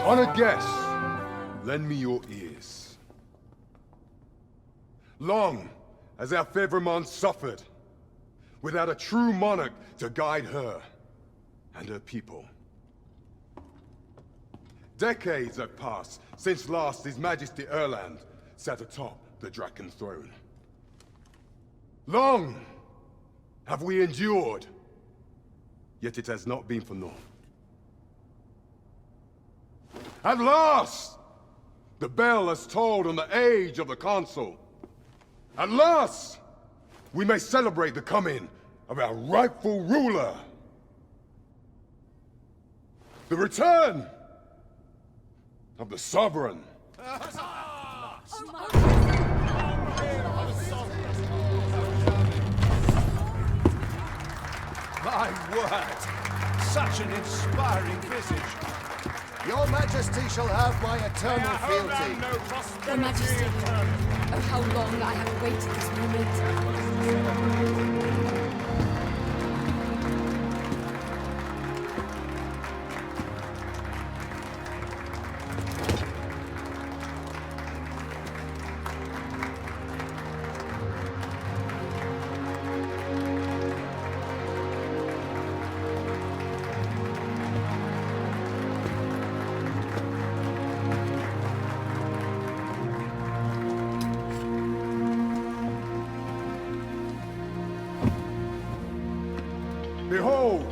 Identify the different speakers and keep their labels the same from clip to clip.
Speaker 1: Honored guests, lend me your ears. Long has our Fevremont suffered, without a true monarch to guide her and her people. Decades have passed since last His Majesty Erland sat atop the Draken throne. Long have we endured, yet it has not been for naught. At last, the bell has tolled on the age of the Consul. At last, we may celebrate the coming of our rightful ruler. The return of the Sovereign.
Speaker 2: My word! Such an inspiring visage.
Speaker 3: Your Majesty shall have my eternal fealty.
Speaker 4: Your Majesty, oh how long I have awaited this moment.
Speaker 1: Behold,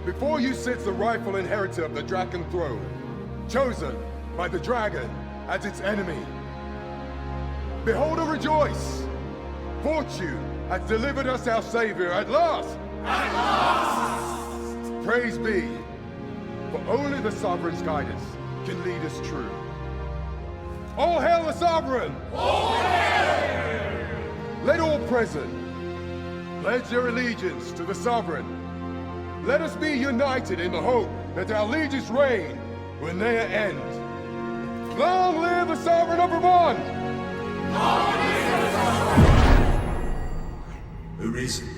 Speaker 1: before you sits the rightful inheritor of the Draken throne, chosen by the dragon as its enemy. Behold and rejoice! Fortune has delivered us our savior at last! At last! Praise be, for only the Sovereign's guidance can lead us true. All hail the Sovereign! All hail! Let all present pledge their allegiance to the Sovereign. Let us be united in the hope that our liege's reign will ne'er end. Long live the Sovereign of Vermont! Long live the Sovereign!
Speaker 5: Arisen,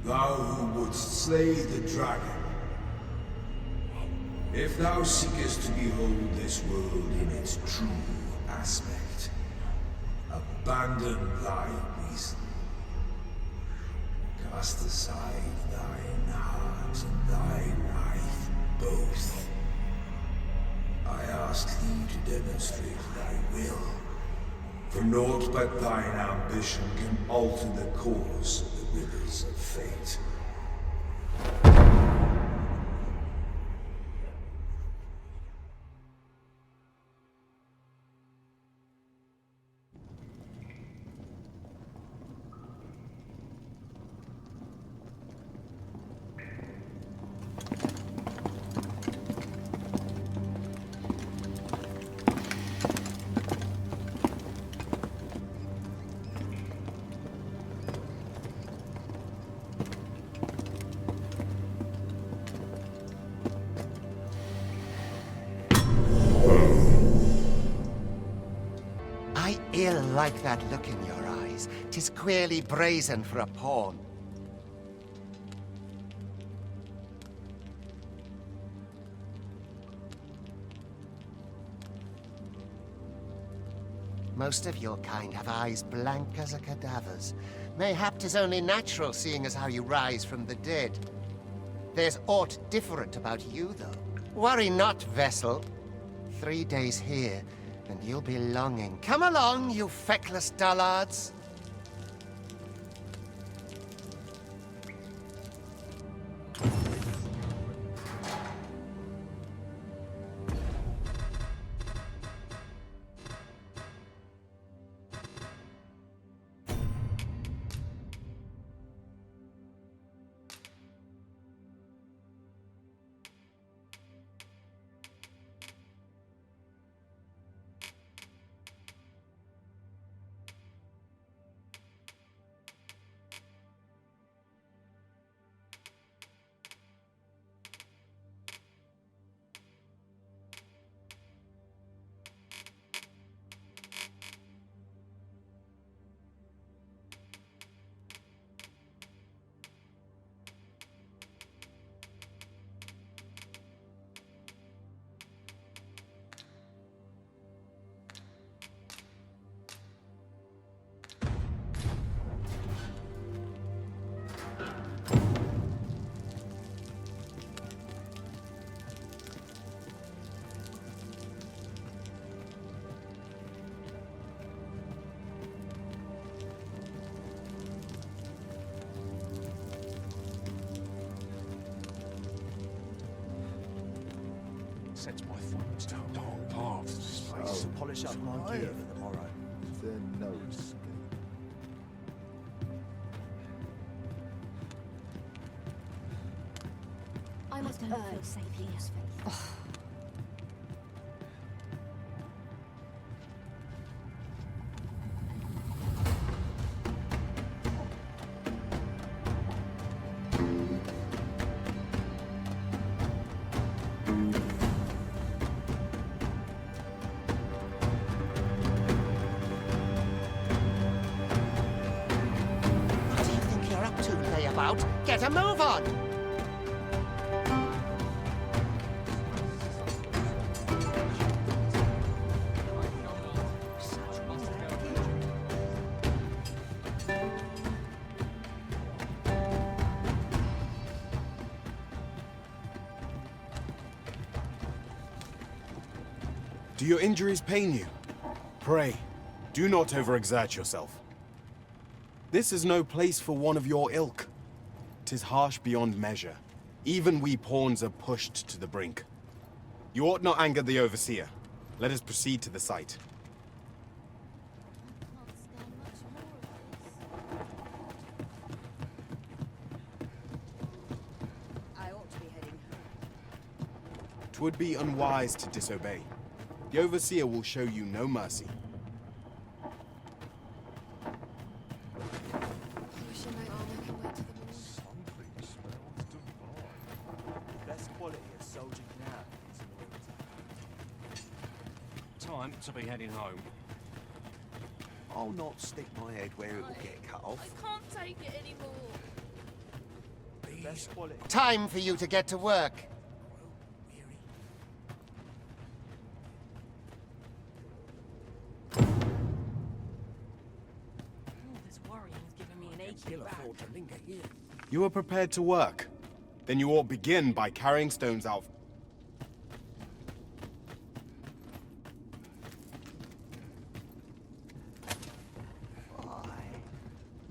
Speaker 5: thou who wouldst slay the dragon, if thou seekest to behold this world in its true aspect, abandon thy reason. Cast aside thine heart and thy knife both. I ask thee to demonstrate thy will, for naught but thine ambition can alter the course of the rivers of fate.
Speaker 3: I ill like that look in your eyes. 'Tis queerly brazen for a pawn. Most of your kind have eyes blank as a cadaver's. Mayhap 'tis only natural, seeing as how you rise from the dead. There's aught different about you, though. Worry not, vessel. 3 days here, and you'll be longing. Come along, you feckless dullards.
Speaker 2: dark paths to this place. Polish up my gear for tomorrow.
Speaker 6: There no escape.
Speaker 4: I must feel safe here.
Speaker 3: What do you think you're up to, layabout? Get a move on!
Speaker 7: Do your injuries pain you? Pray, do not overexert yourself. This is no place for one of your ilk. 'Tis harsh beyond measure. Even we pawns are pushed to the brink. You ought not anger the overseer. Let us proceed to the site.
Speaker 4: I ought to be heading home.
Speaker 7: 'Twould be unwise to disobey. The overseer will show you no mercy.
Speaker 4: Wishing my armor can wait to the morning.
Speaker 2: Something smells divine. Best quality of soldier can have is loyalty. Time to be heading home. I'll not stick my head where it will get cut off.
Speaker 8: I can't take it anymore.
Speaker 2: Best quality.
Speaker 3: Time for you to get to work.
Speaker 8: This worrying is giving me an achy back.
Speaker 7: You are prepared to work. Then you ought begin by carrying stones out.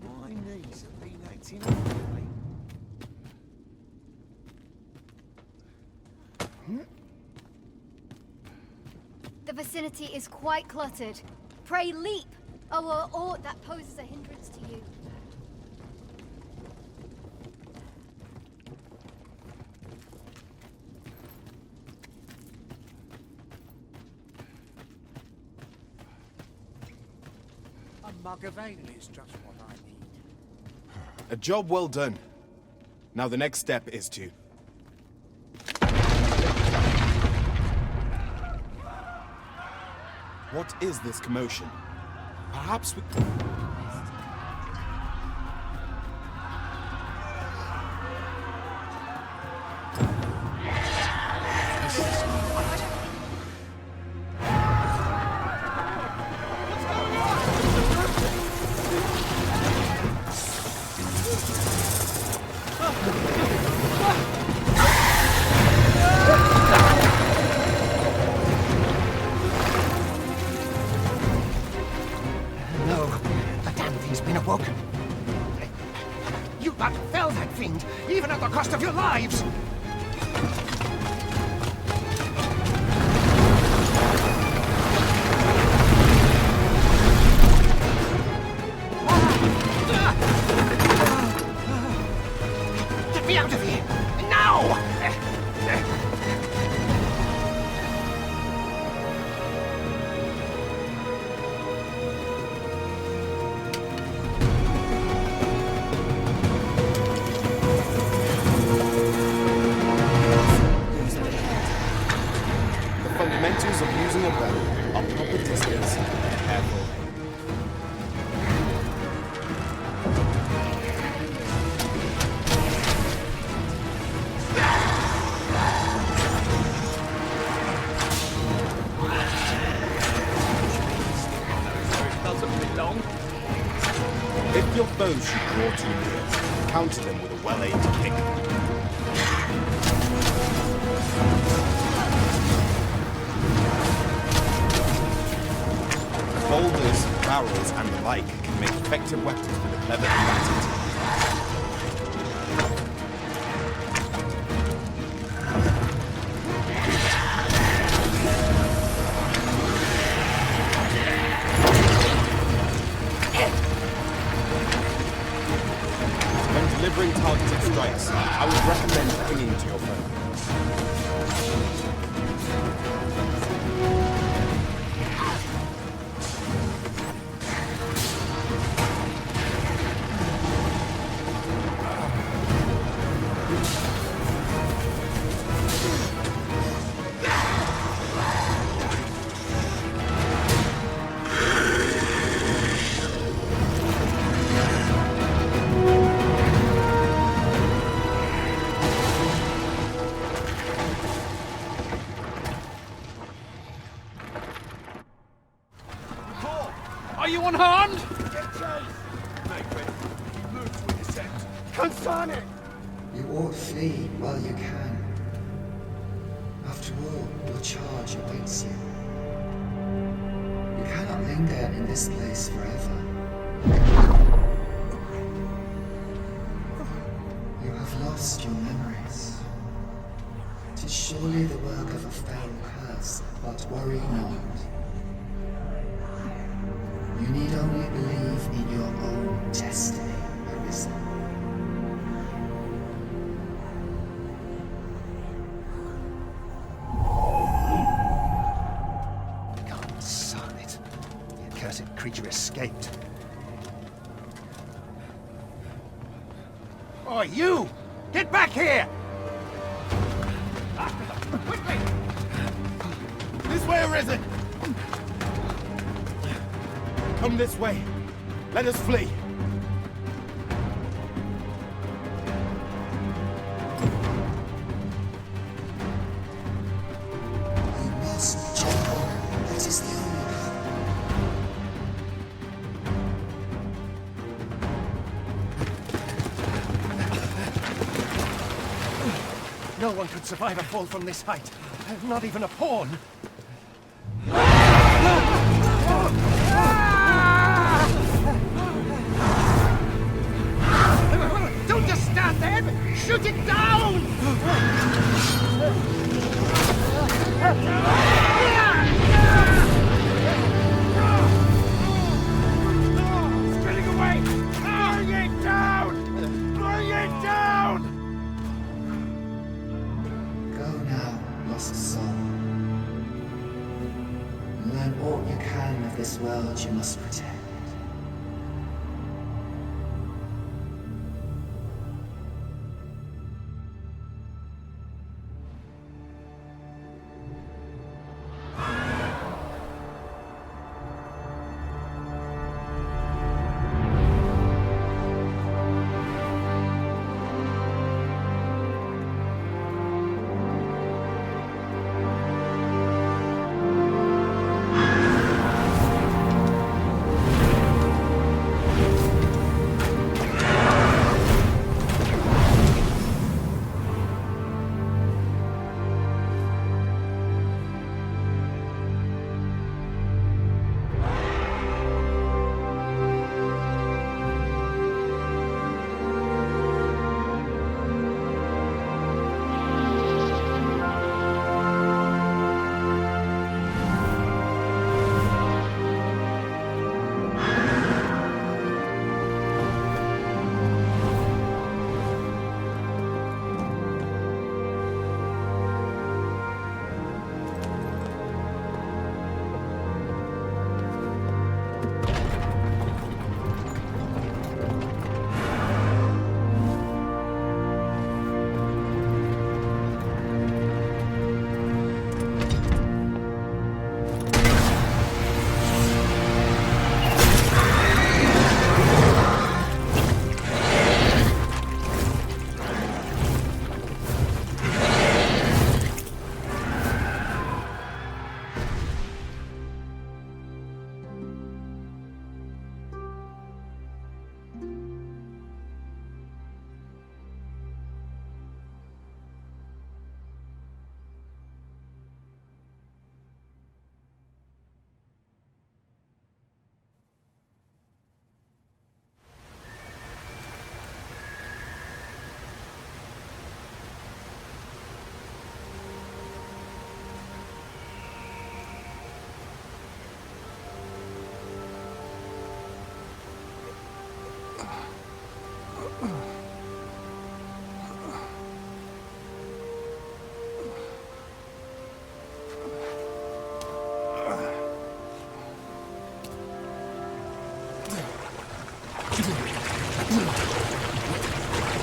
Speaker 2: My knees have been acting up.
Speaker 9: The vicinity is quite cluttered. Pray leap, or aught that poses a hindrance to you.
Speaker 2: A mug of ale is just what I need.
Speaker 7: A job well done. Now the next step is to... What is this commotion? Perhaps we...
Speaker 3: No, the damn thing's been awoken. You but fell that fiend, even at the cost of your lives! Get me out of here! Now!
Speaker 7: The fundamentals of using a bow are proper distance and careful aim. If your foes should draw too near, counter them with a well-aimed kick. Boulders, barrels, and the like can make effective weapons for the clever combatant. strikes, I would recommend clinging to your foe.
Speaker 2: Are you unharmed?
Speaker 5: You ought flee while you can. After all, your charge awaits you. You cannot linger in this place forever. You have lost your memories. 'Tis surely the work of a foul curse, but worry not. You need only believe in your own destiny, Arisen.
Speaker 3: God, son it. The accursed creature escaped.
Speaker 2: Oh, you! Get back here! After them, quickly!
Speaker 7: This way, Arisen! Come this way. Let us flee.
Speaker 5: You must, General. That is the only path.
Speaker 3: No one could survive a fall from this height. Not even a pawn.
Speaker 2: Don't just stand there! Shoot it down! It's getting away! Bring it down! Bring it down!
Speaker 5: Go now, lost soul. Learn all you can of this world you must protect.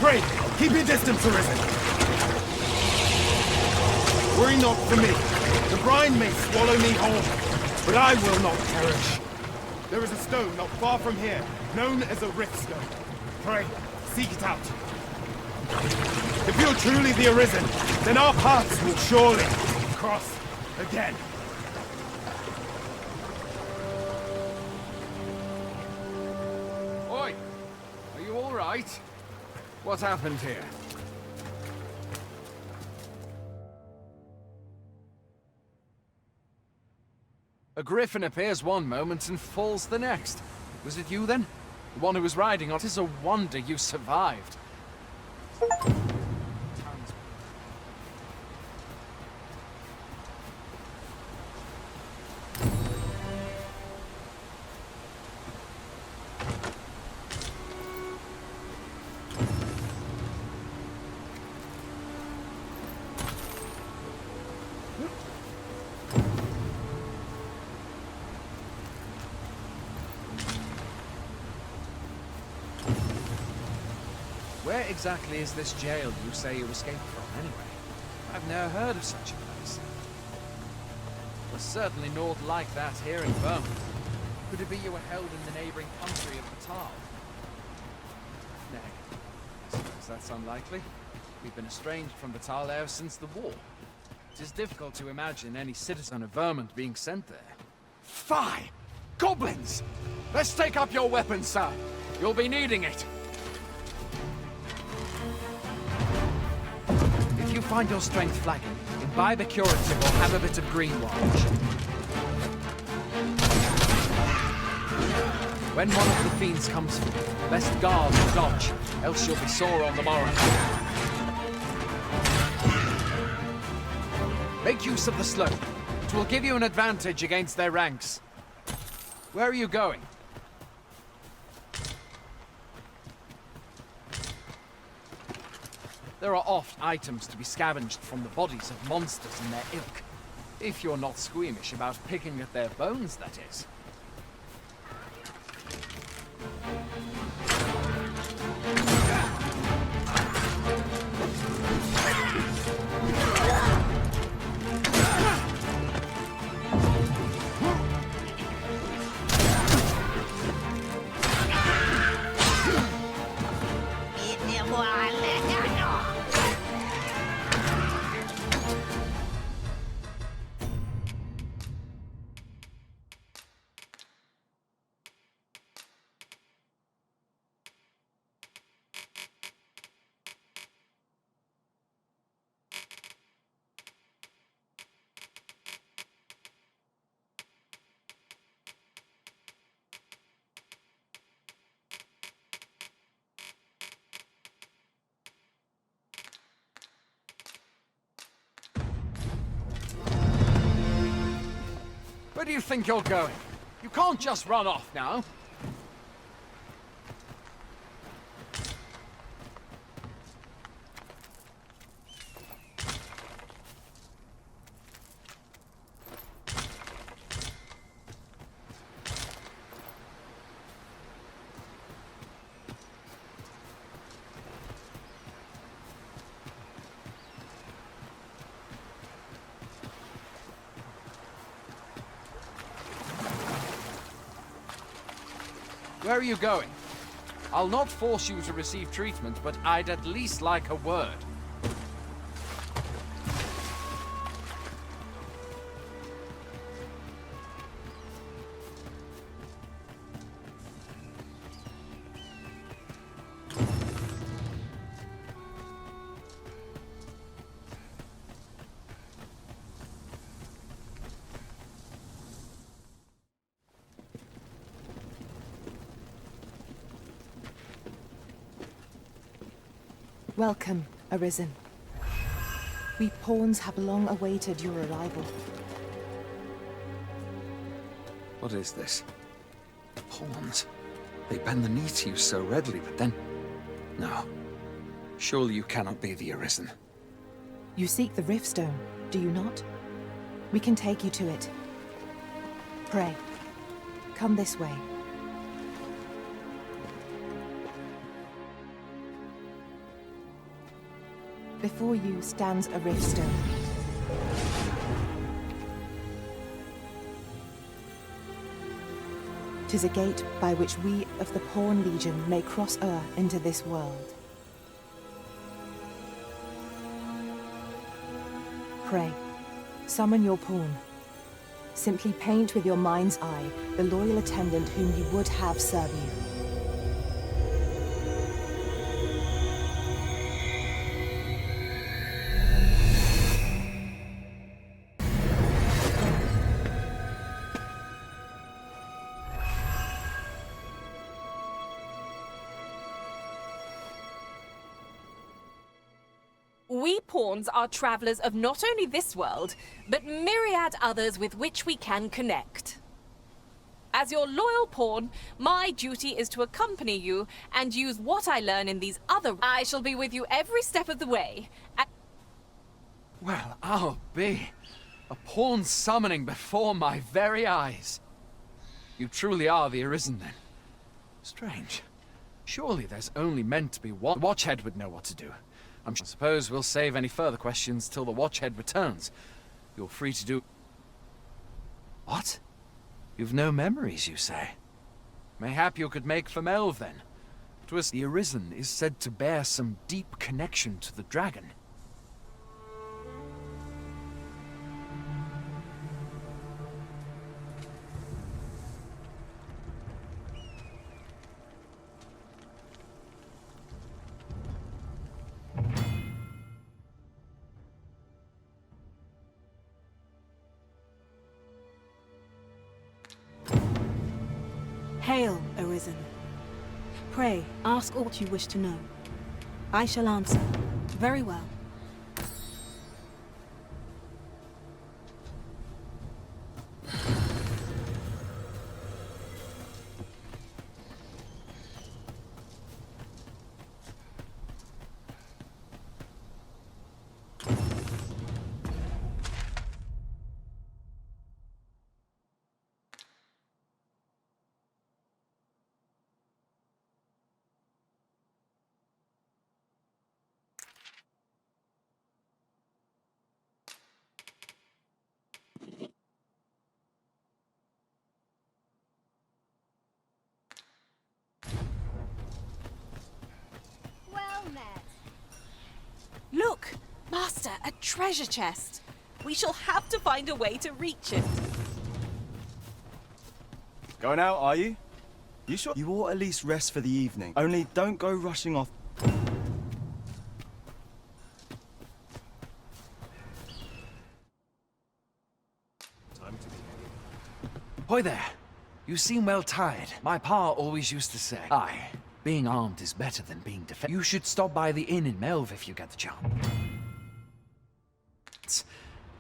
Speaker 7: Pray, keep your distance, Arisen. Worry not for me. The brine may swallow me whole, but I will not perish. There is a stone not far from here, known as a rift stone. Pray, seek it out. If you're truly the Arisen, then our paths will surely cross again.
Speaker 2: Oi! Are you all right? What happened here? A griffin appears one moment and falls the next. Was it you then? The one who was riding on it? It is a wonder you survived. Where exactly is this jail you say you escaped from, anyway? I've never heard of such a place. There's certainly naught like that here in Vermont. Could it be you were held in the neighboring country of the Tal? Nay, I suppose that's unlikely. We've been estranged from the Tal ever since the war. It is difficult to imagine any citizen of Vermont being sent there. Fie! Goblins! Let's take up your weapons, sir. You'll be needing it. If you find your strength flagging, imbibe a curative or have a bit of green watch. When one of the fiends comes for you, best guard and dodge, else you'll be sore on the morrow. Make use of the slope. It will give you an advantage against their ranks. Where are you going? There are oft items to be scavenged from the bodies of monsters in their ilk. If you're not squeamish about picking at their bones, that is. Where do you think you're going? You can't just run off now. Where are you going? I'll not force you to receive treatment, but I'd at least like a word.
Speaker 10: Welcome, Arisen. We pawns have long awaited your arrival.
Speaker 2: What is this? Pawns? They bend the knee to you so readily, but then... No. Surely you cannot be the Arisen.
Speaker 10: You seek the Riftstone, do you not? We can take you to it. Pray, come this way. Before you stands a rift stone. Tis a gate by which we of the Pawn Legion may cross o'er into this world. Pray, summon your pawn. Simply paint with your mind's eye the loyal attendant whom you would have serve you.
Speaker 8: We pawns are travelers of not only this world, but myriad others with which we can connect. As your loyal pawn, my duty is to accompany you and use what I learn in these other... I shall be with you every step of the way.
Speaker 2: Well, I'll be. A pawn summoning before my very eyes. You truly are the Arisen, then. Strange. Surely there's only meant to be one. The Watchhead would know what to do. I suppose we'll save any further questions till the Watchhead returns. You're free to do... What? You've no memories, you say? Mayhap you could make for Melve, then. Twas the Arisen is said to bear some deep connection to the dragon.
Speaker 11: Hail, Arisen. Pray, ask aught you wish to know. I shall answer. Very well.
Speaker 9: Well met.
Speaker 8: Look! Master, a treasure chest. We shall have to find a way to reach it.
Speaker 12: Going out, are you? You sure? You ought at least rest for the evening. Only don't go rushing off.
Speaker 2: Hoy there. You seem well tired. My pa always used to say, aye, being armed is better than being defended. You should stop by the inn in Melve if you get the chance.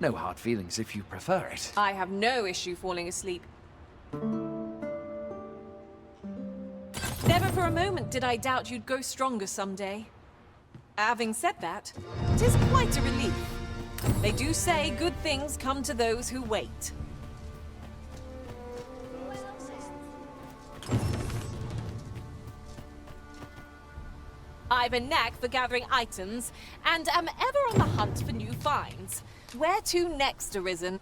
Speaker 2: No hard feelings if you prefer it.
Speaker 8: I have no issue falling asleep. Never for a moment did I doubt you'd go stronger someday. Having said that, 'tis quite a relief. They do say good things come to those who wait. I've a knack for gathering items, and am ever on the hunt for new finds. Where to next, Arisen?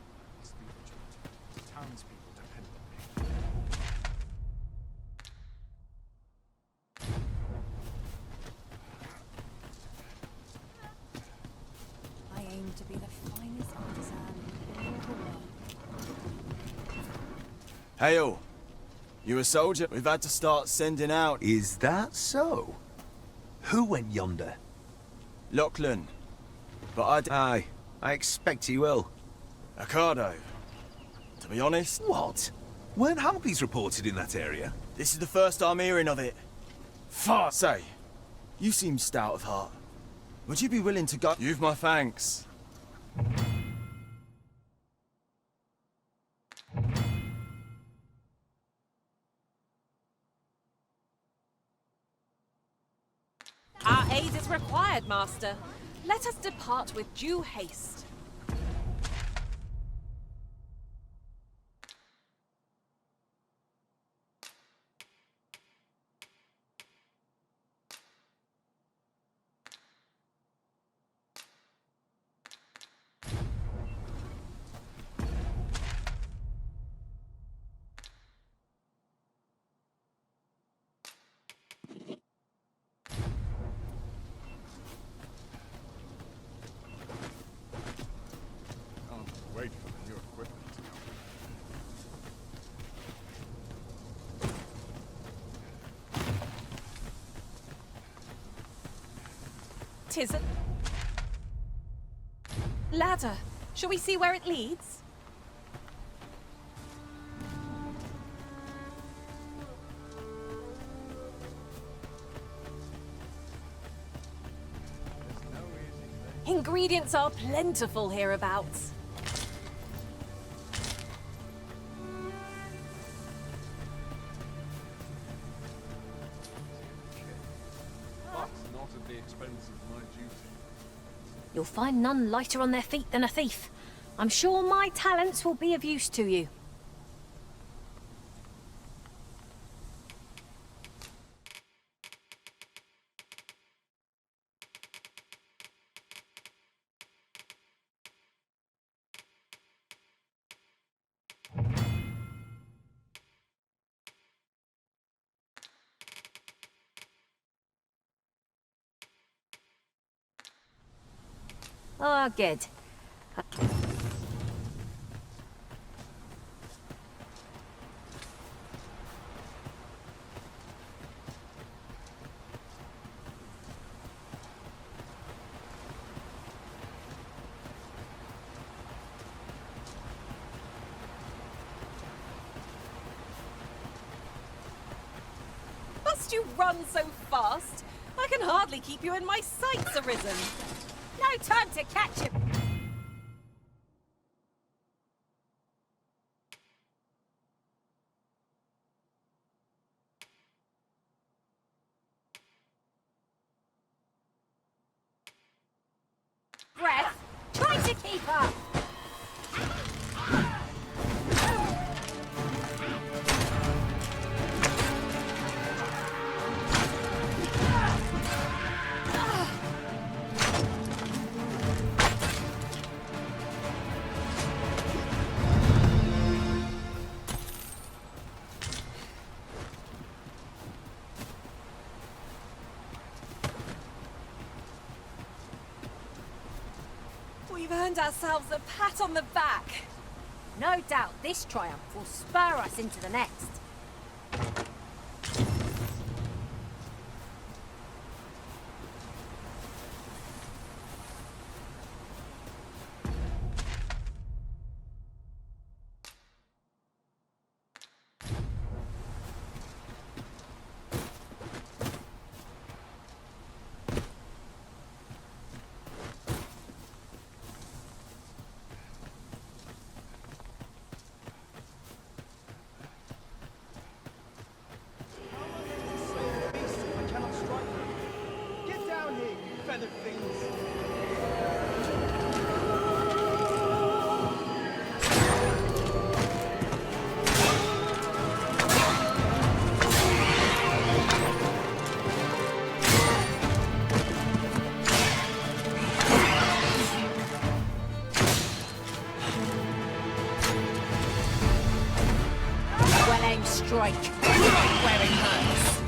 Speaker 4: I aim to be the finest artisan in all the world.
Speaker 12: Hail. You a soldier? We've had to start sending out.
Speaker 13: Is that so? Who went yonder?
Speaker 12: Lachlan. But
Speaker 13: Aye, I expect he will.
Speaker 12: Ocado. To be honest...
Speaker 13: What? Weren't harpies reported in that area?
Speaker 12: This is the first I'm hearing of it. Fuck! Say, you seem stout of heart. Would you be willing to go? You've my thanks.
Speaker 8: Our aid is required, Master. Let us depart with due haste. 'Tis a ladder. Shall we see where it leads? Ingredients are plentiful hereabouts.
Speaker 2: But not at the expense of my duty.
Speaker 14: You'll find none lighter on their feet than a thief. I'm sure my talents will be of use to you. Oh, good.
Speaker 8: Must you run so fast? I can hardly keep you in my sights, Arisen. No time to catch him.
Speaker 14: Breath, try to keep up.
Speaker 8: We've earned ourselves a pat on the back.
Speaker 14: No doubt this triumph will spur us into the next. Strike where it hurts.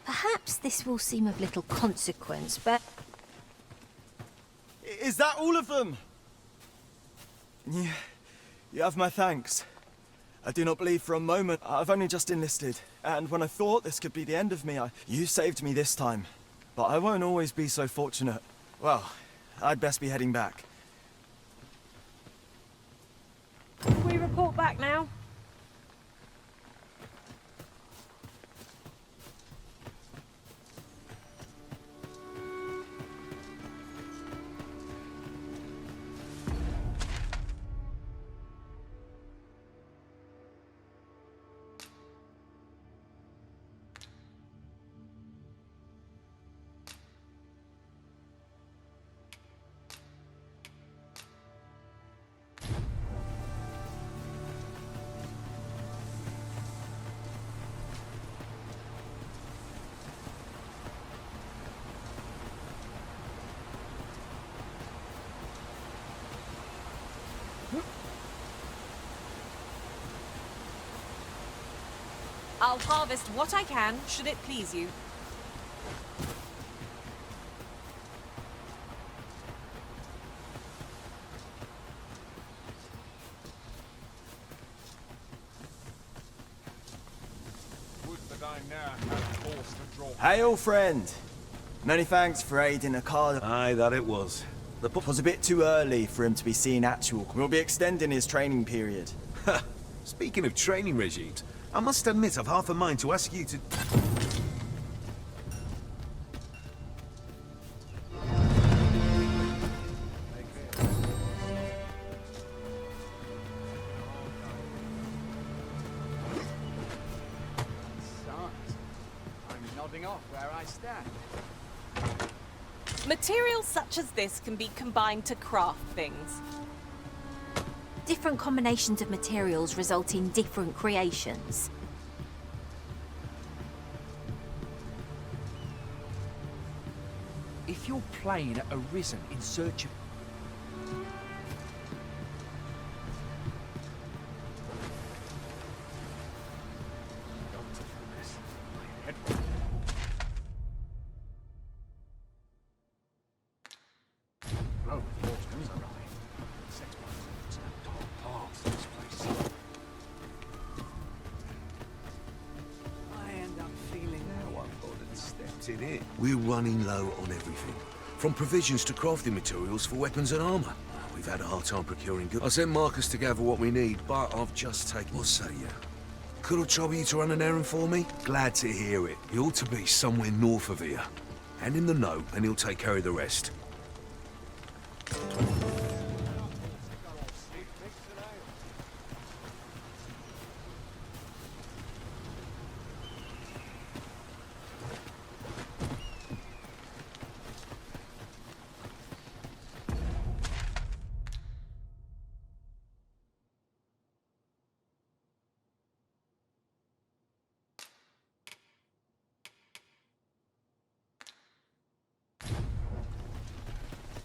Speaker 14: Perhaps this will seem of little consequence, but...
Speaker 12: Is that all of them? You have my thanks. I do not believe for a moment I've only just enlisted, and when I thought this could be the end of me, you saved me this time. But I won't always be so fortunate. Well, I'd best be heading back.
Speaker 14: We report back now.
Speaker 8: I'll harvest what I can, should it please you.
Speaker 12: Hail, friend! Many thanks for aiding a card.
Speaker 13: Aye, that it was.
Speaker 12: The pup was a bit too early for him to be seen actual. We'll be extending his training period.
Speaker 13: Speaking of training regimes, I must admit I've half a mind to ask you to...
Speaker 2: I'm nodding off where I stand.
Speaker 8: Materials such as this can be combined to craft things.
Speaker 14: Different combinations of materials result in different creations.
Speaker 2: If you're playing at Arisen in search of...
Speaker 13: We're running low on everything, from provisions to crafting materials for weapons and armor. We've had a hard time procuring goods. I sent Marcus to gather what we need, but I've just taken... What say you? Could I trouble you to run an errand for me? Glad to hear it. He ought to be somewhere north of here. Hand him the note, and he'll take care of the rest.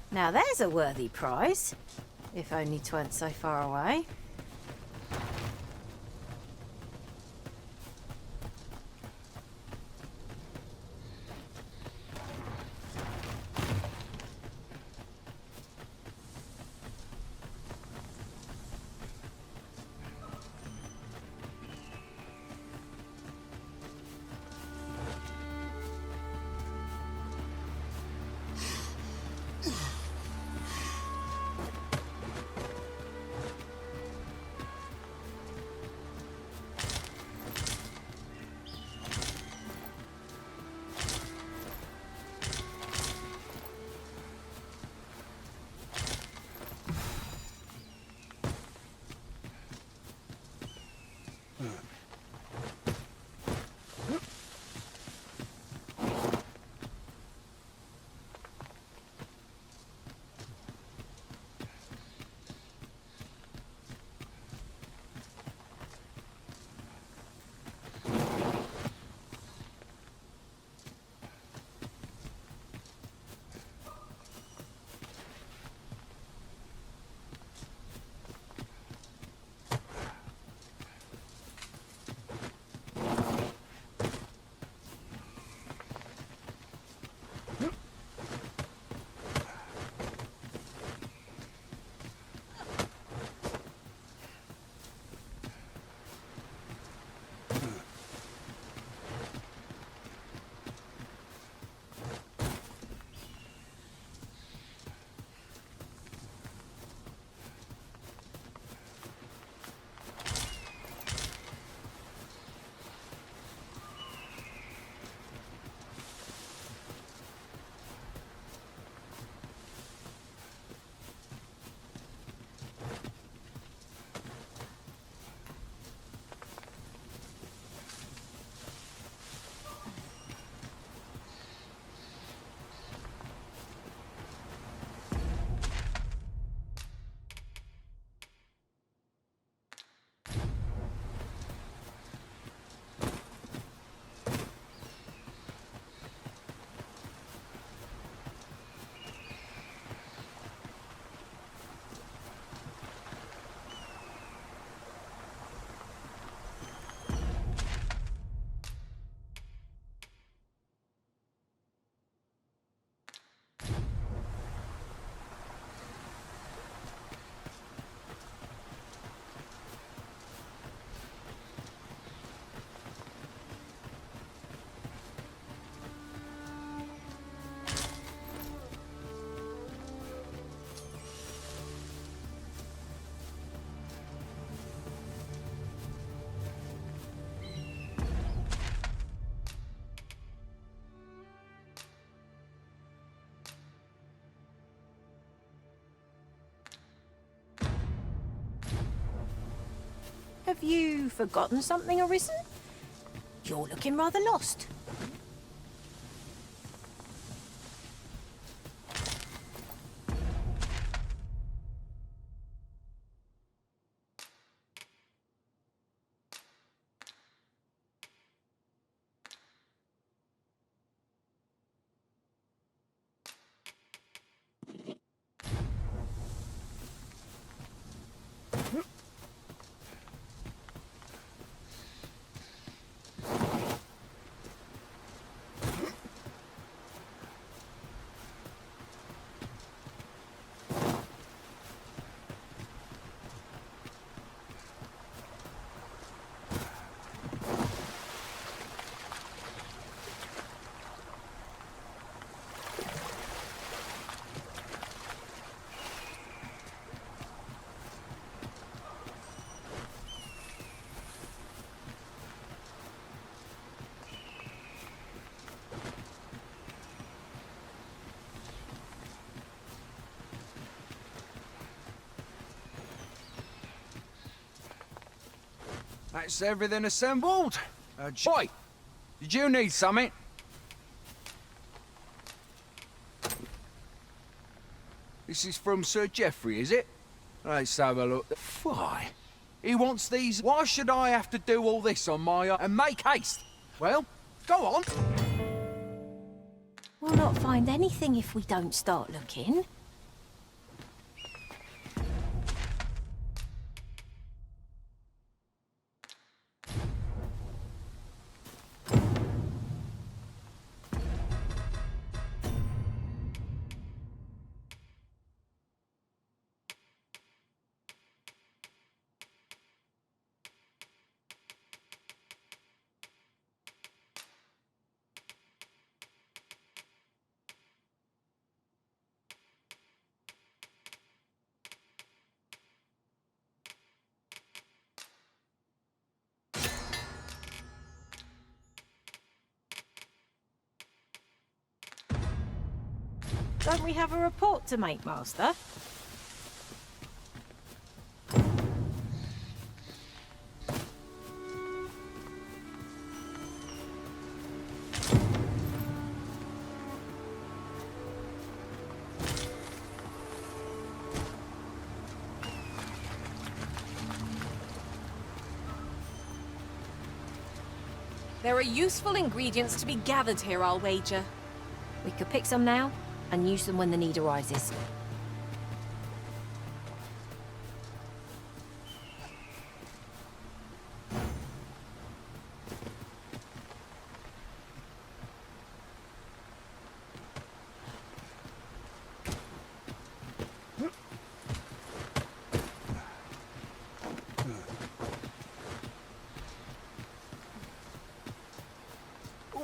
Speaker 14: Now there's a worthy prize, if only 'tweren't so far away. Have you forgotten something, Arisen? You're looking rather lost.
Speaker 2: That's everything assembled. Joy, did you need something? This is from Sir Geoffrey, is it? Let's have a look. Why? He wants these. Why should I have to do all this on my own? And make haste. Well, go on.
Speaker 14: We'll not find anything if we don't start looking. Don't we have a report to make, Master?
Speaker 8: There are useful ingredients to be gathered here, I'll wager.
Speaker 14: We could pick some now and use them when the need arises.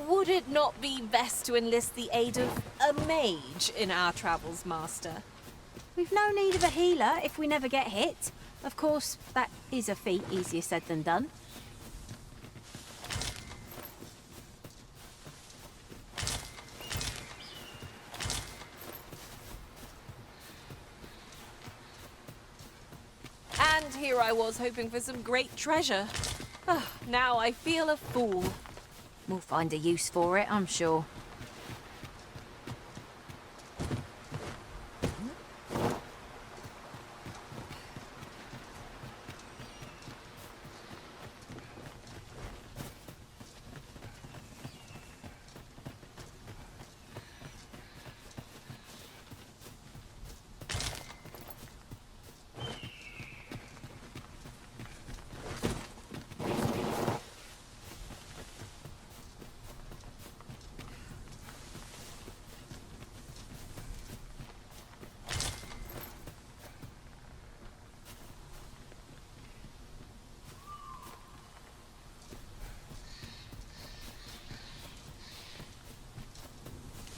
Speaker 8: Would it not be best to enlist the aid of a mage in our travels, Master?
Speaker 14: We've no need of a healer if we never get hit. Of course, that is a feat easier said than done.
Speaker 8: And here I was hoping for some great treasure. Oh, now I feel a fool.
Speaker 14: We'll find a use for it, I'm sure.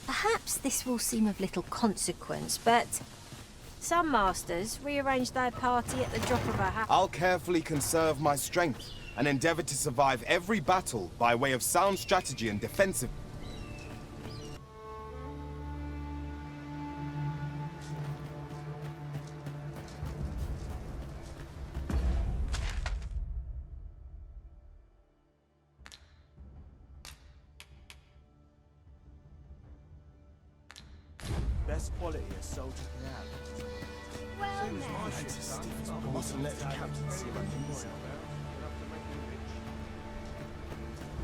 Speaker 14: Perhaps this will seem of little consequence, but some masters rearrange their party at the drop of a hat.
Speaker 7: I'll carefully conserve my strength and endeavor to survive every battle by way of sound strategy and defensive.
Speaker 12: Best quality a soldier can have.
Speaker 9: Well,
Speaker 12: Soon as my
Speaker 9: then.
Speaker 12: ship's stiff as a mustn't let the captain see my knees.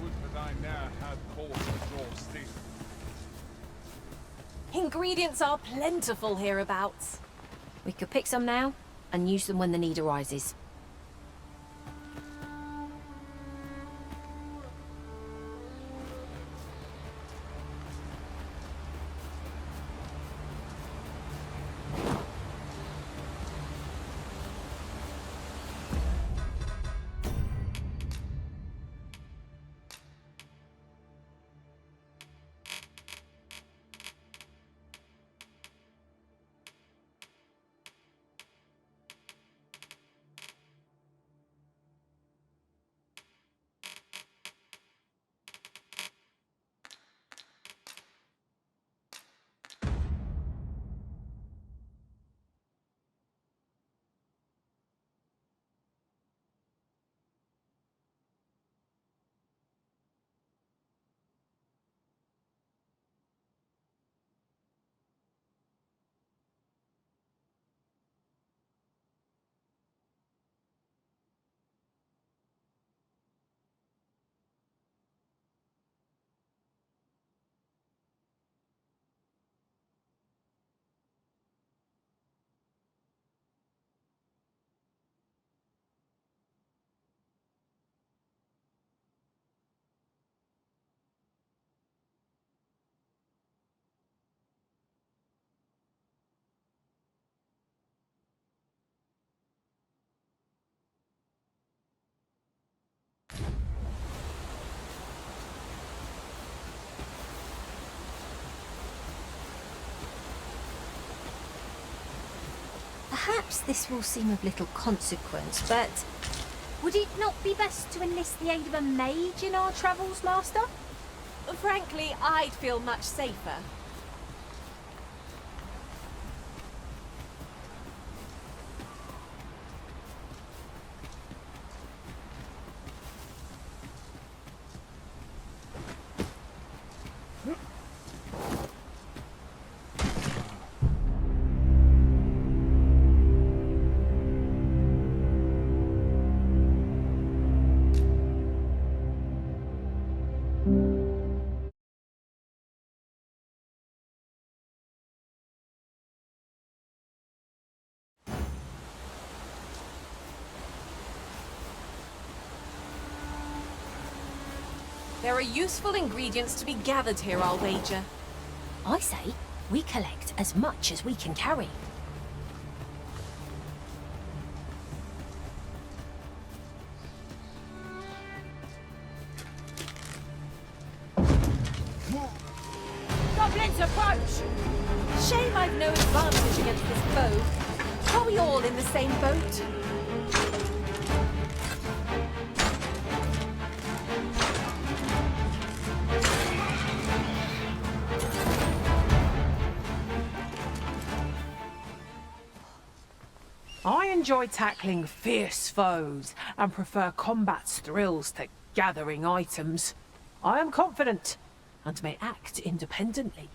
Speaker 15: Would that I now had cause to draw steel.
Speaker 8: Ingredients are plentiful hereabouts.
Speaker 14: We could pick some now and use them when the need arises. Perhaps this will seem of little consequence, but would it not be best to enlist the aid of a mage in our travels, Master?
Speaker 8: Frankly, I'd feel much safer. There are useful ingredients to be gathered here, I'll wager.
Speaker 14: I say, we collect as much as we can carry.
Speaker 8: Goblins approach! Shame I've no advantage against this foe. Are we all in the same boat?
Speaker 16: I enjoy tackling fierce foes and prefer combat's thrills to gathering items. I am confident and may act independently.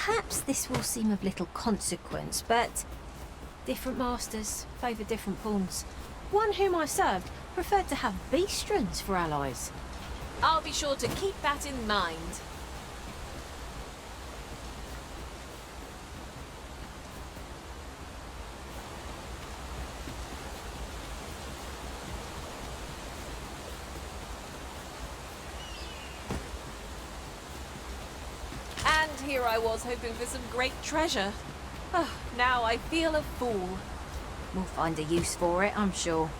Speaker 14: Perhaps this will seem of little consequence, but different masters favour different pawns. One whom I served preferred to have beastrons for allies.
Speaker 8: I'll be sure to keep that in mind. And here I was hoping for some great treasure. Oh, now I feel a fool.
Speaker 14: We'll find a use for it, I'm sure.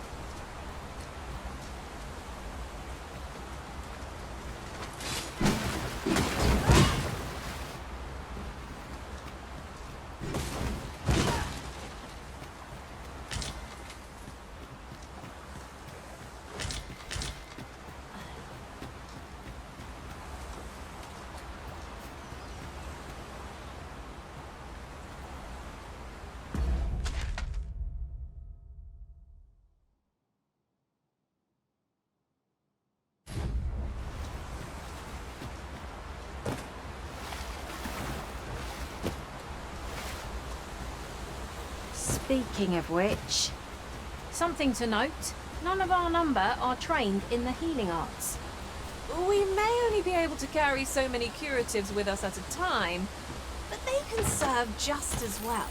Speaker 14: Speaking of which, something to note, none of our number are trained in the healing arts.
Speaker 8: We may only be able to carry so many curatives with us at a time, but they can serve just as well.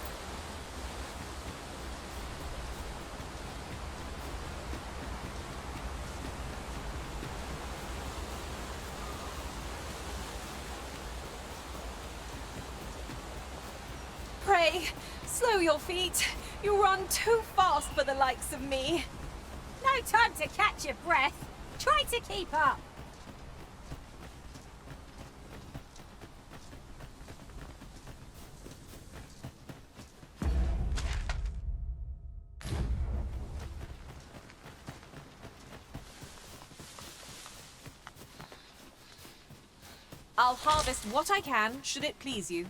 Speaker 8: Pray, slow your feet. You run too fast for the likes of me.
Speaker 14: No time to catch your breath. Try to keep up.
Speaker 8: I'll harvest what I can, should it please you.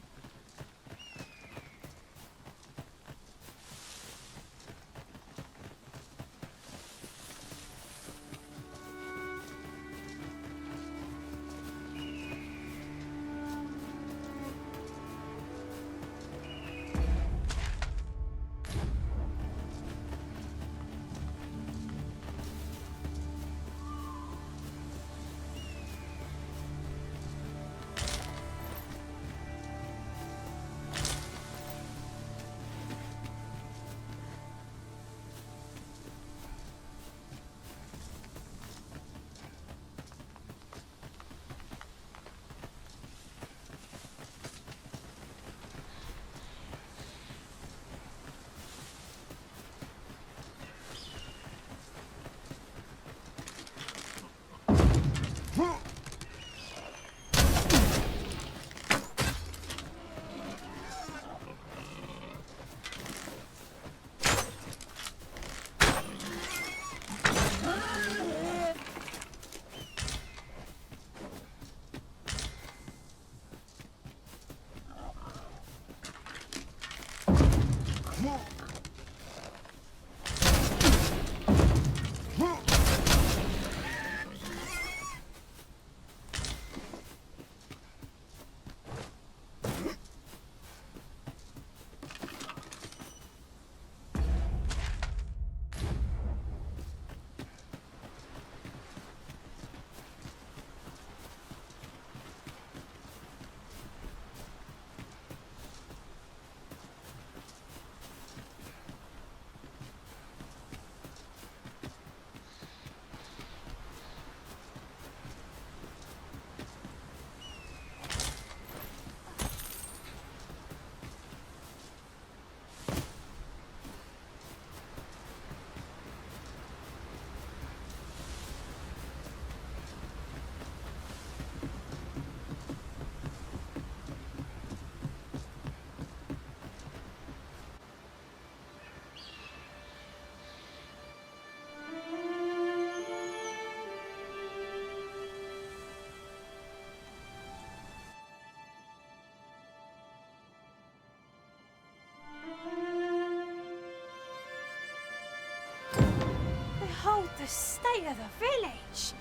Speaker 14: Behold the state of the village.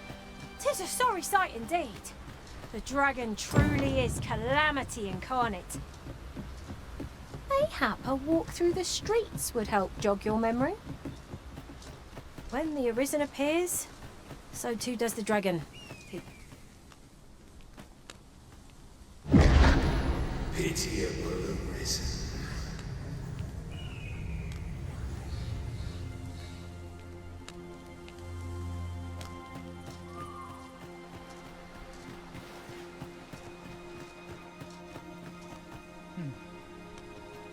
Speaker 14: 'Tis a sorry sight indeed. The dragon truly is calamity incarnate. Mayhap a walk through the streets would help jog your memory. When the Arisen appears, so too does the dragon.
Speaker 5: Pitiable Arisen.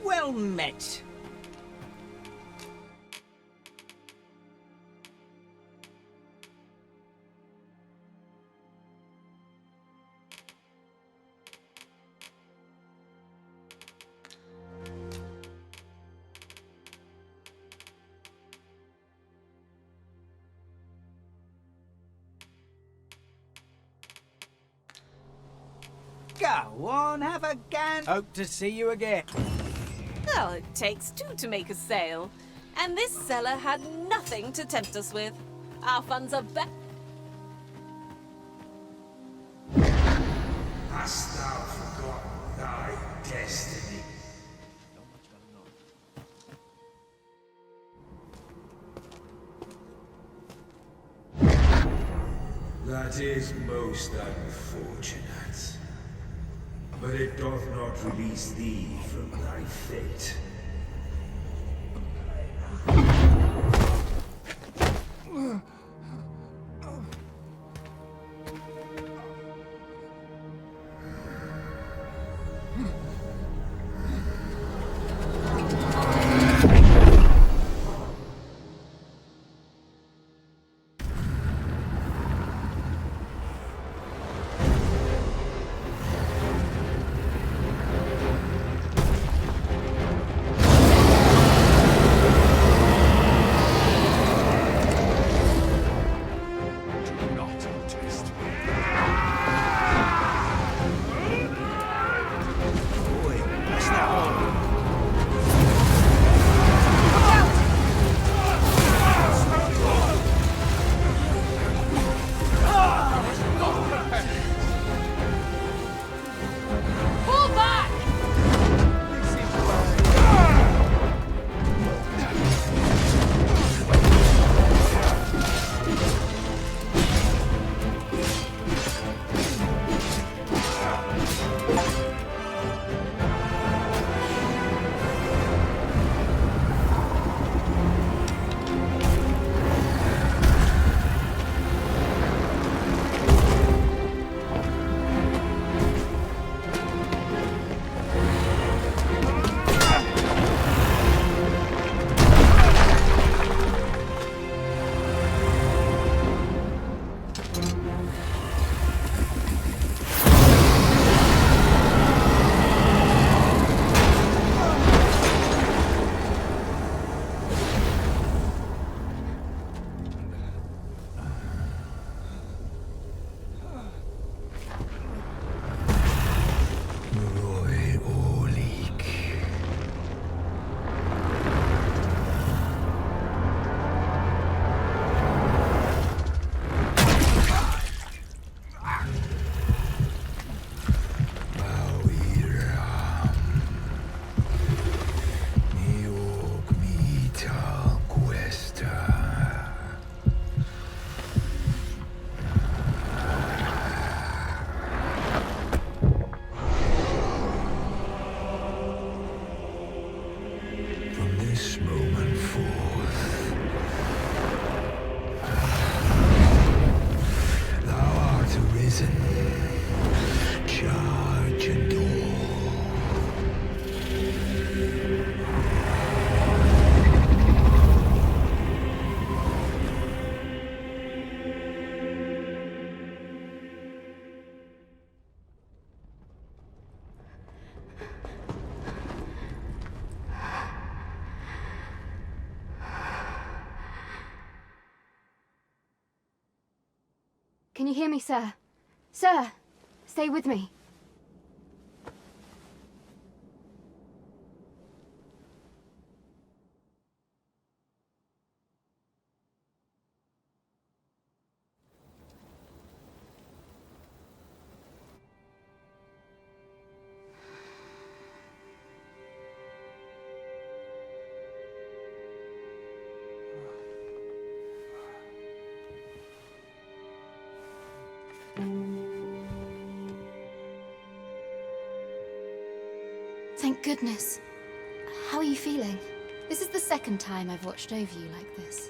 Speaker 17: Well met. Go on, have a gan. Hope to see you again.
Speaker 8: Well, it takes two to make a sale. And this seller had nothing to tempt us with. Our funds are back.
Speaker 5: Hast thou forgotten thy destiny? That is most unfortunate. But it doth not release thee from thy fate.
Speaker 9: Can you hear me, sir? Sir, stay with me. Thank goodness. How are you feeling? This is the second time I've watched over you like this,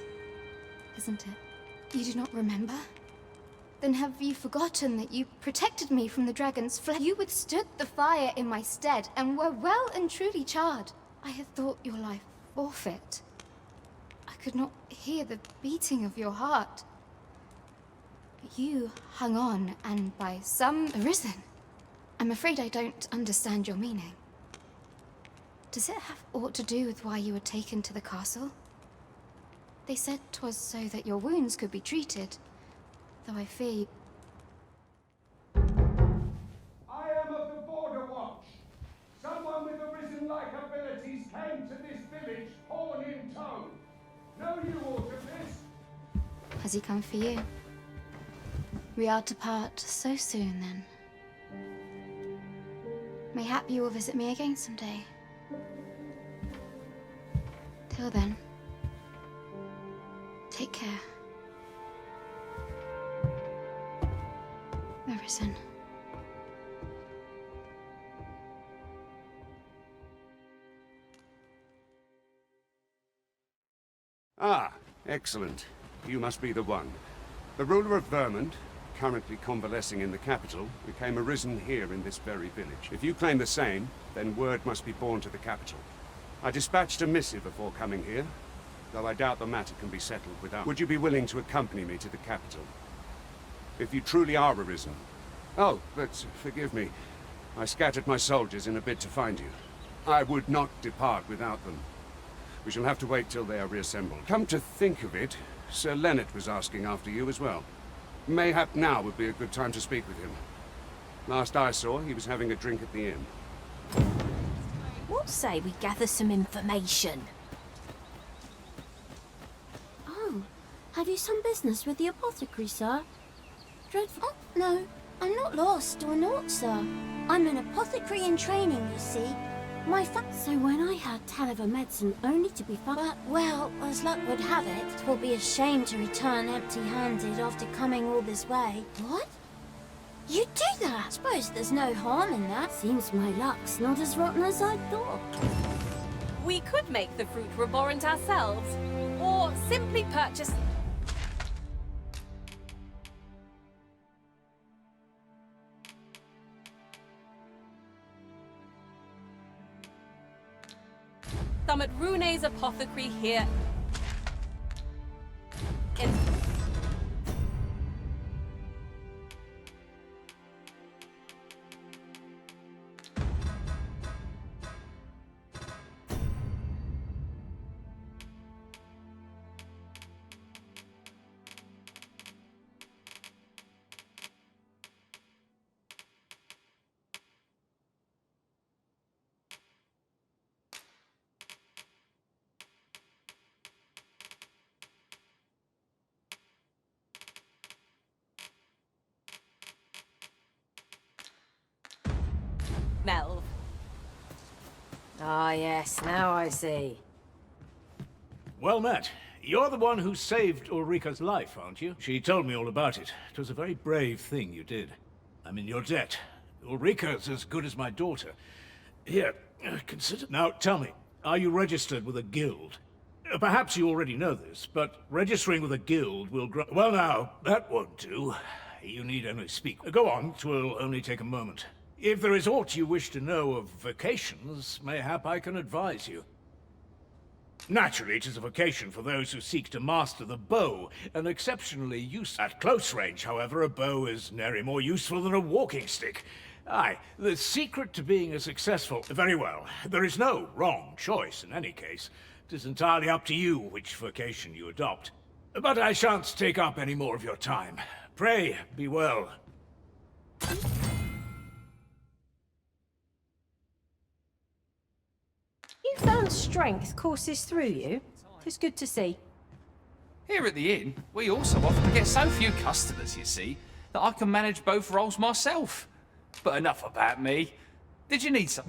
Speaker 9: isn't it? You do not remember? Then have you forgotten that you protected me from the dragon's flesh? You withstood the fire in my stead and were well and truly charred. I had thought your life forfeit. I could not hear the beating of your heart. But you hung on, and by some arisen. I'm afraid I don't understand your meaning. Does it have aught to do with why you were taken to the castle? They said 'twas so that your wounds could be treated, though I fear you...
Speaker 15: I am of the Border Watch. Someone with arisen-like abilities came to this village, horn in tow. Know you aught of this?
Speaker 9: Has he come for you? We are to part so soon, then. Mayhap you will visit me again someday. Till then, take care. Arisen.
Speaker 18: Ah, excellent. You must be the one. The ruler of Vermont, currently convalescing in the capital, became arisen here in this very village. If you claim the same, then word must be borne to the capital. I dispatched a missive before coming here, though I doubt the matter can be settled without. Would you be willing to accompany me to the capital? If you truly are arisen. Oh, but forgive me. I scattered my soldiers in a bid to find you. I would not depart without them. We shall have to wait till they are reassembled. Come to think of it, Sir Leonard was asking after you as well. Mayhap now would be a good time to speak with him. Last I saw, he was having a drink at the inn.
Speaker 14: What say we gather some information?
Speaker 19: Oh, have you some business with the apothecary, sir? Dreadful. Oh, no, I'm not lost or naught, sir. I'm an apothecary in training, you see. So when I had tell of a medicine only to be found, but, well, as luck would have it, 'twill be a shame to return empty-handed after coming all this way. What? You do that? Suppose there's no harm in that. Seems my luck's not as rotten as I thought.
Speaker 8: We could make the fruit reborrent ourselves, or simply purchase... some at Rune's apothecary here in... Melv.
Speaker 16: Ah, yes, now I see.
Speaker 20: Well met. You're the one who saved Ulrika's life, aren't you? She told me all about it. It was a very brave thing you did. I'm in your debt. Ulrika's as good as my daughter. Here, consider... Now, tell me, are you registered with a guild? Perhaps you already know this, but registering with a guild will grow... Well now, that won't do. You need only speak. Go on, 'twill only take a moment. If there is aught you wish to know of vocations, mayhap I can advise you. Naturally, it is a vocation for those who seek to master the bow, an exceptionally useful. At close range, however, a bow is nary more useful than a walking stick. Aye, the secret to being a successful... Very well, there is no wrong choice in any case. It is entirely up to you which vocation you adopt. But I shan't take up any more of your time. Pray, be well.
Speaker 16: You found strength courses through you. It's good to see.
Speaker 2: Here at the inn, we also often get so few customers, you see, that I can manage both roles myself. But enough about me. Did you need some?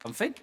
Speaker 17: Something?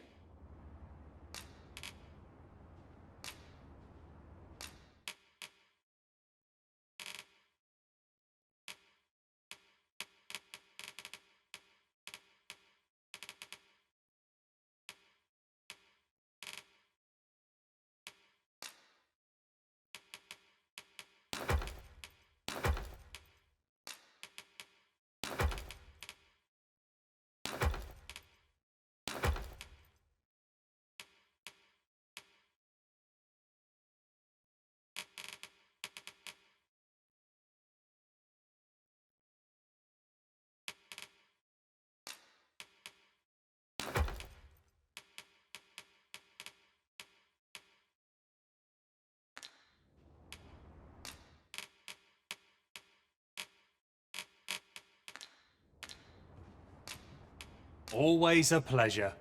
Speaker 21: Always a pleasure.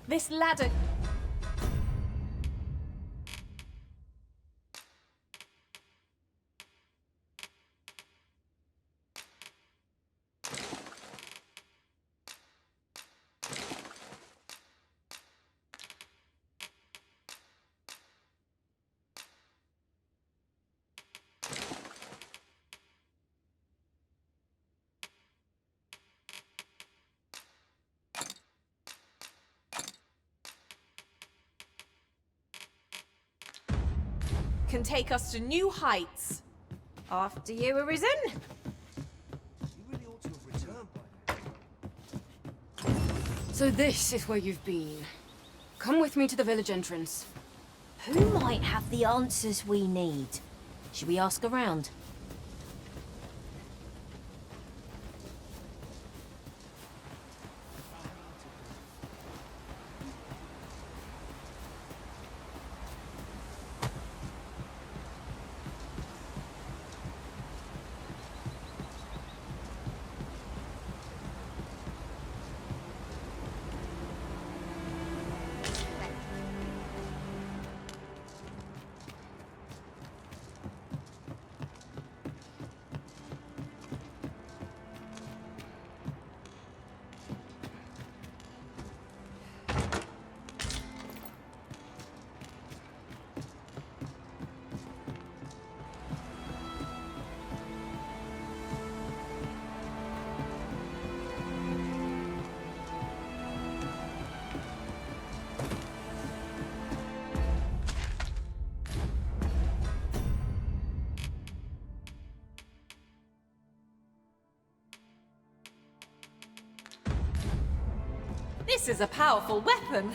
Speaker 8: This ladder... can take us to new heights.
Speaker 14: After you, Arisen.
Speaker 4: So this is where you've been. Come with me to the village entrance.
Speaker 14: Who might have the answers we need? Should we ask around?
Speaker 8: This is a powerful weapon.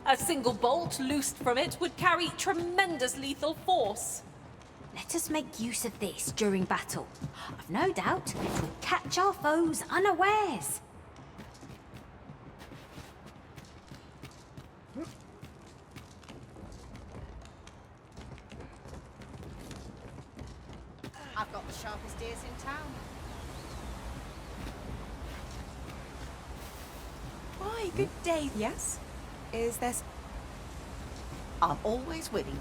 Speaker 8: A single bolt loosed from it would carry tremendous lethal force.
Speaker 14: Let us make use of this during battle. I've no doubt it will catch our foes unawares.
Speaker 22: I've got the sharpest ears in town.
Speaker 10: Why, good day, yes? Is there...
Speaker 22: I'm always willing.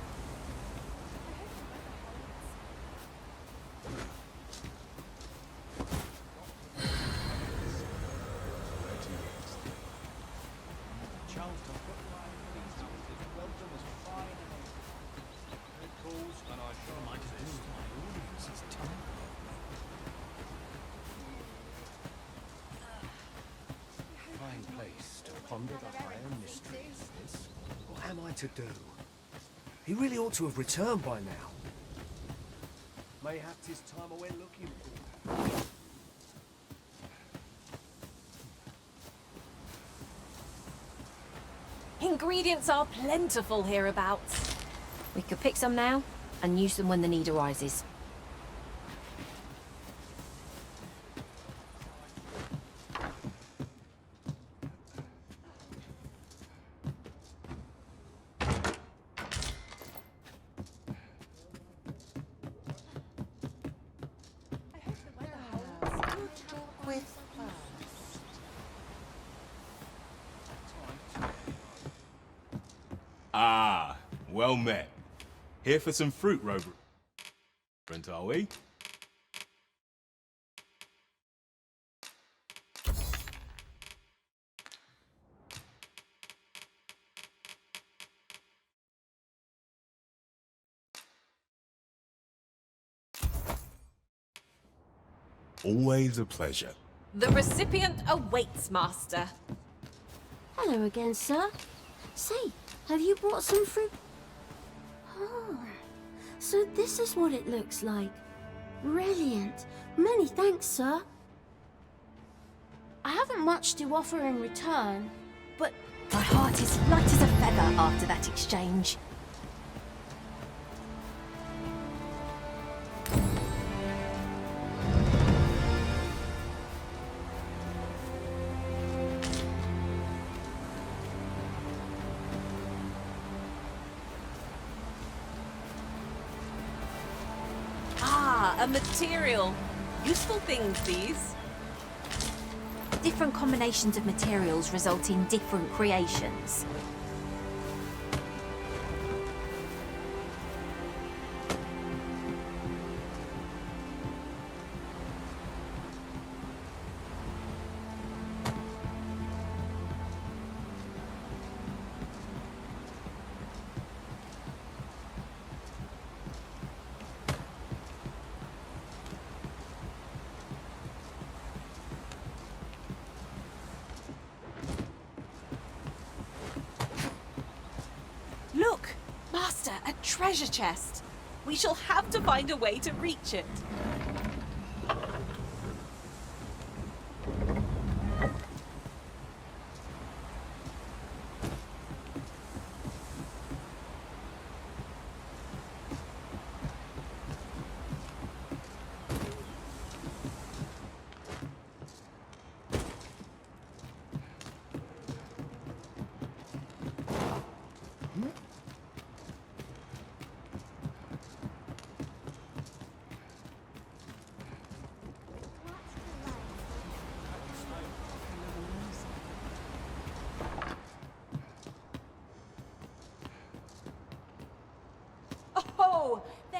Speaker 13: Fine place to ponder the higher mysteries, this. What am I to do? He really ought to have returned by now. Mayhap 'tis time I went looking for.
Speaker 8: Ingredients are plentiful hereabouts.
Speaker 14: We could pick some now and use them when the need arises.
Speaker 23: Ah, well met. Here for some fruit, Robert, are we? Always a pleasure.
Speaker 8: The recipient awaits, Master.
Speaker 19: Hello again, sir. Say, have you brought some fruit? Oh, so this is what it looks like. Brilliant. Many thanks, sir. I haven't much to offer in return, but...
Speaker 14: My heart is light as a feather after that exchange.
Speaker 8: A material. Useful things, these.
Speaker 14: Different combinations of materials result in different creations.
Speaker 8: Look! Master, a treasure chest. We shall have to find a way to reach it.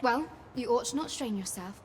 Speaker 9: Well, you ought to not strain yourself.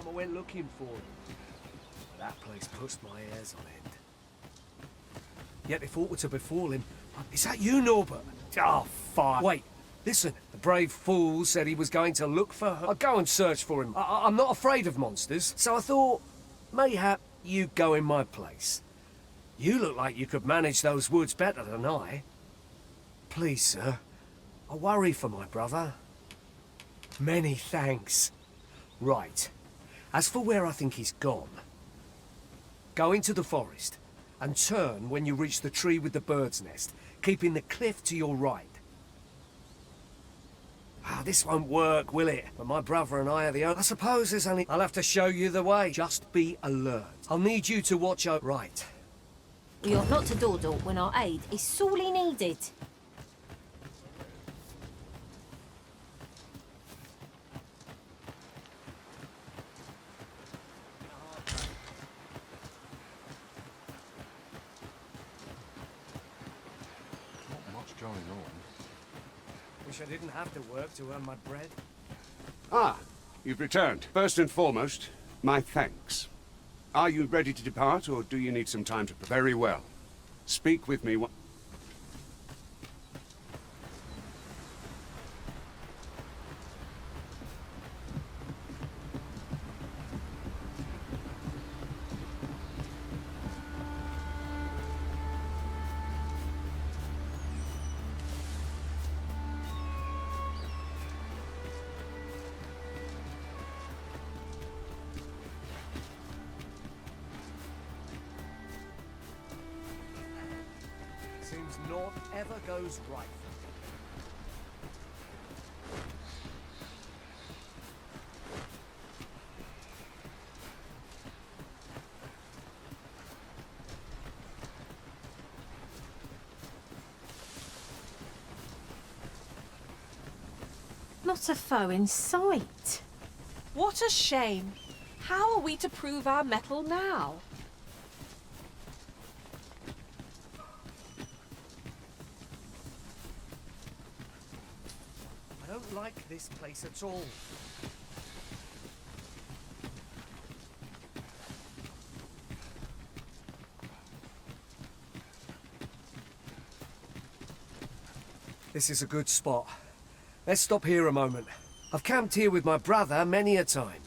Speaker 1: I went looking for him. That place puts my hairs on end. Yet they thought to befall him. Is that you, Norbert? Oh, fuck. Wait, listen. The brave fool said he was going to look for her. I'll go and search for him. I'm not afraid of monsters, so I thought, mayhap you go in my place. You look like you could manage those woods better than I. Please, sir. I worry for my brother. Many thanks. Right. As for where I think he's gone, go into the forest and turn when you reach the tree with the bird's nest, keeping the cliff to your right. Ah, this won't work, will it? But my brother and I are the only... I suppose there's only... I'll have to show you the way. Just be alert. I'll need you to watch over... Right.
Speaker 14: We ought not to dawdle when our aid is sorely needed.
Speaker 3: Not much going on.
Speaker 1: Wish I didn't have to work to earn my bread.
Speaker 18: Ah, you've returned. First and foremost, my thanks. Are you ready to depart, or do you need some time to... Very well. Speak with me.
Speaker 1: Seems naught ever goes right.
Speaker 14: Not a foe in sight.
Speaker 8: What a shame. How are we to prove our mettle now?
Speaker 1: I don't like this place at all. This is a good spot. Let's stop here a moment. I've camped here with my brother many a time.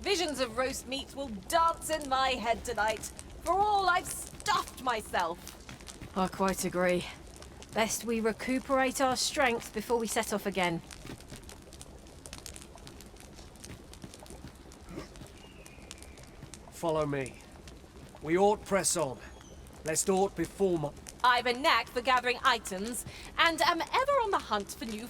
Speaker 8: Visions of roast meat will dance in my head tonight. For all I've stuffed myself.
Speaker 14: I quite agree. Best we recuperate our strength before we set off again.
Speaker 1: Follow me. We ought press on, lest aught befall my...
Speaker 8: I've a knack for gathering items, and am ever on the hunt for new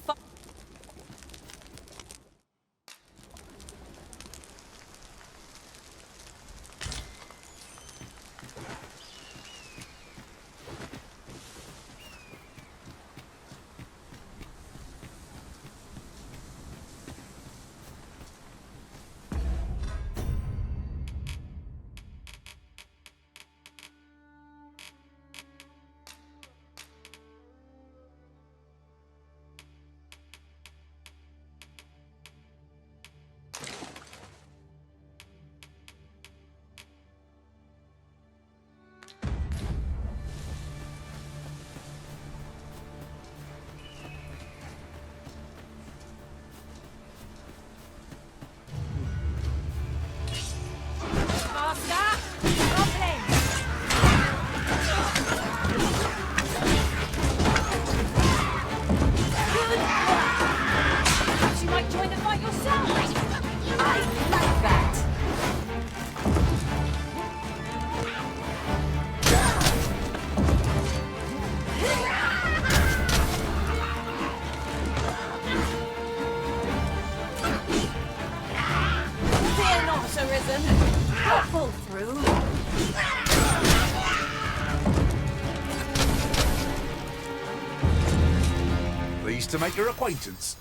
Speaker 20: Pleased to make your acquaintance.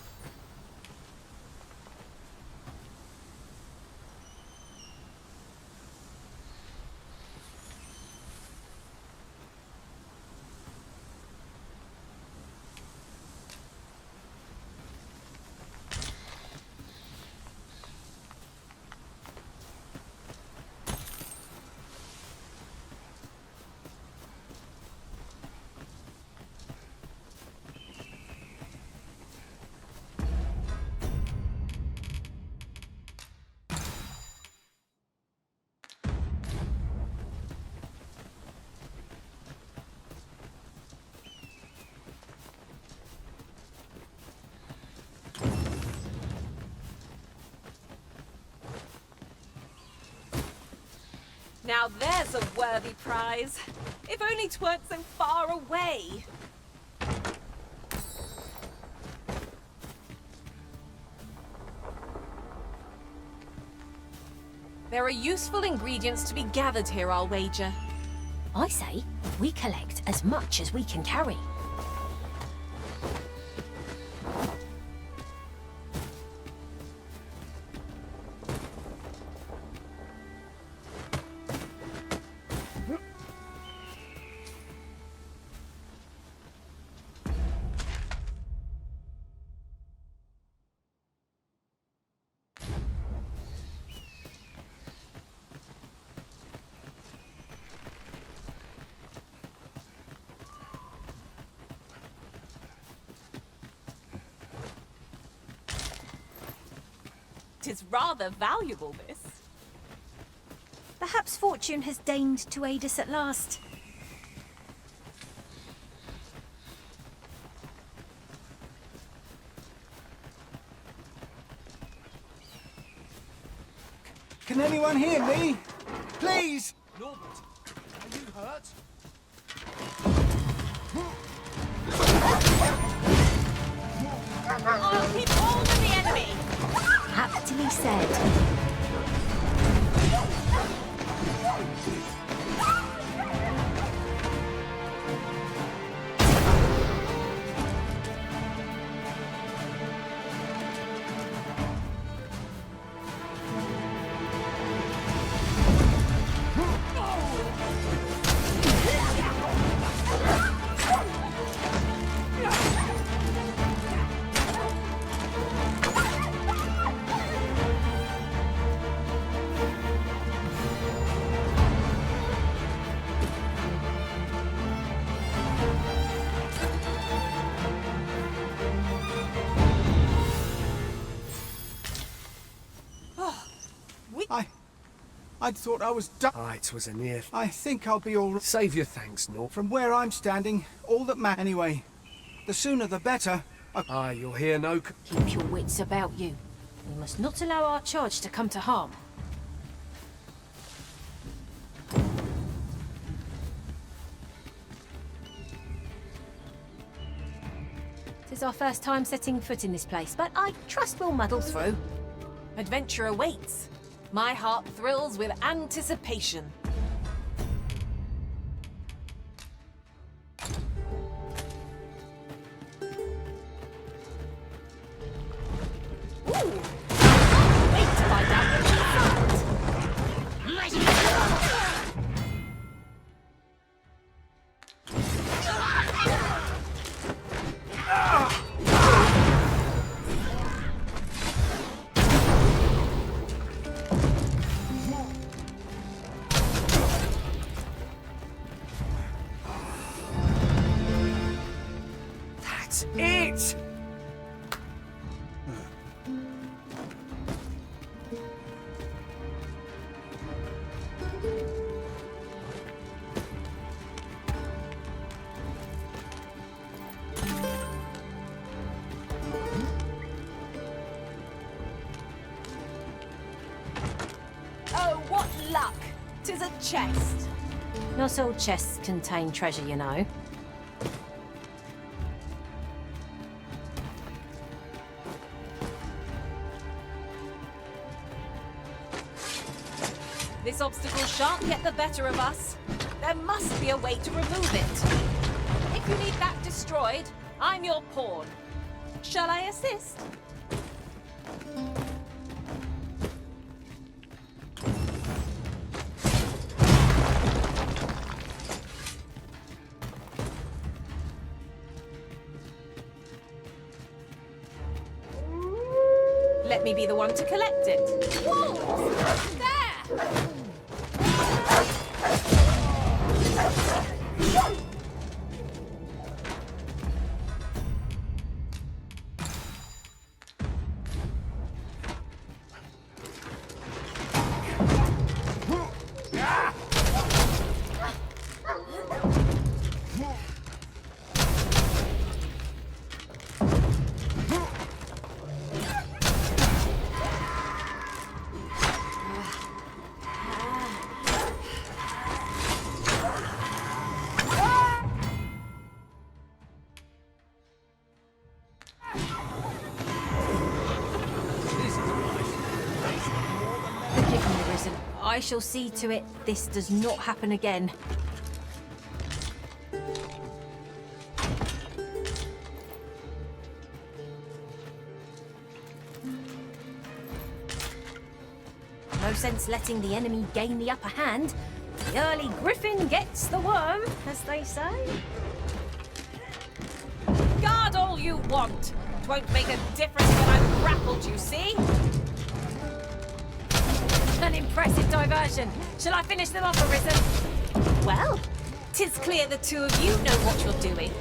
Speaker 8: Now there's a worthy prize. If only 'tweren't so far away. There are useful ingredients to be gathered here, I'll wager.
Speaker 14: I say we collect as much as we can carry.
Speaker 8: Tis rather valuable, this.
Speaker 14: Perhaps fortune has deigned to aid us at last.
Speaker 17: Can anyone hear me? Please!
Speaker 1: Norbert, are you hurt?
Speaker 8: I'll keep hold of the enemy!
Speaker 14: Aptly said.
Speaker 17: I thought I was done.
Speaker 1: Aye, 'twas a near.
Speaker 17: I think I'll be all right.
Speaker 1: Save your thanks, Nor.
Speaker 17: From where I'm standing, all that matters anyway. The sooner the better.
Speaker 1: Aye, you'll hear no...
Speaker 14: Keep your wits about you. We must not allow our charge to come to harm. Tis our first time setting foot in this place, but I trust we'll muddle through.
Speaker 8: Adventure awaits. My heart thrills with anticipation. Ooh! Wait to find out what you found!
Speaker 1: That's it!
Speaker 8: Oh, what luck! 'Tis a chest.
Speaker 14: Not all chests contain treasure, you know.
Speaker 8: This obstacle shan't get the better of us. There must be a way to remove it. If you need that destroyed, I'm your pawn. Shall I assist? Let me be the one to collect it. Wolves! There! I shall see to it this does not happen again. No sense letting the enemy gain the upper hand. The early griffin gets the worm, as they say. Guard all you want. It won't make a difference when I've grappled, you see? An impressive diversion. Shall I finish them off, Arisen? Well, 'tis clear the two of you know what you're doing.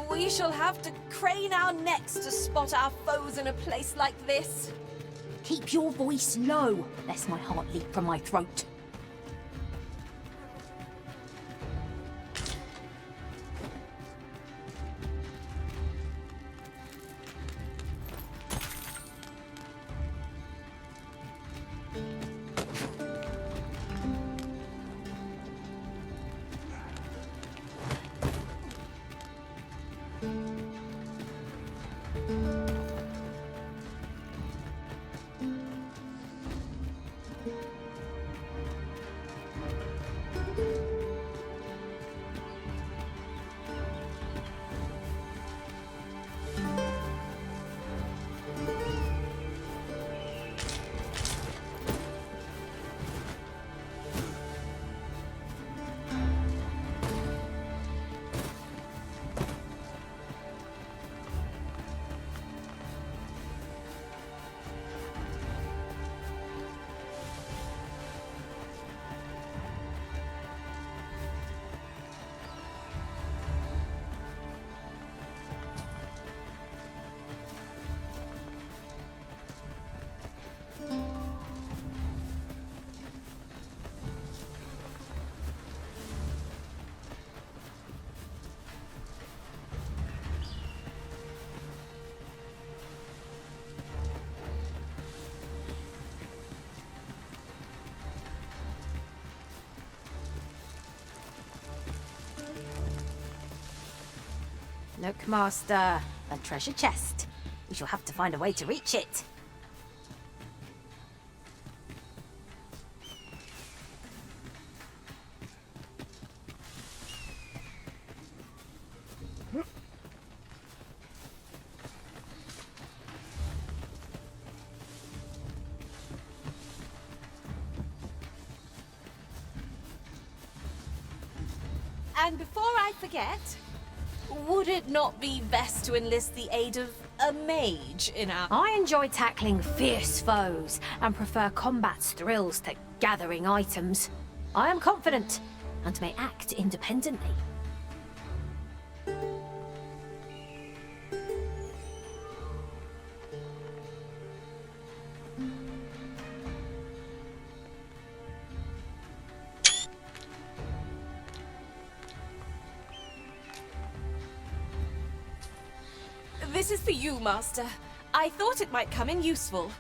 Speaker 8: We shall have to crane our necks to spot our foes in a place like this.
Speaker 14: Keep your voice low, lest my heart leap from my throat. Look, Master, a treasure chest. We shall have to find a way to reach it.
Speaker 8: And before I forget, would it not be best to enlist the aid of a mage in our...
Speaker 14: I enjoy tackling fierce foes and prefer combat's thrills to gathering items. I am confident and may act independently.
Speaker 8: This is for you, Master. I thought it might come in useful.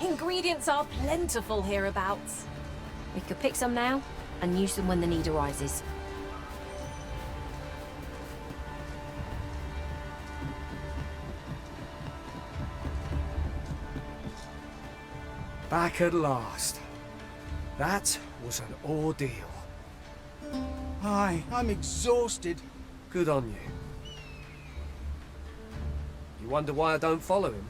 Speaker 8: Ingredients are plentiful hereabouts.
Speaker 14: We could pick some now and use them when the need arises.
Speaker 1: Back at last. That was an ordeal.
Speaker 17: Aye, I'm exhausted.
Speaker 1: Good on you. You wonder why I don't follow him?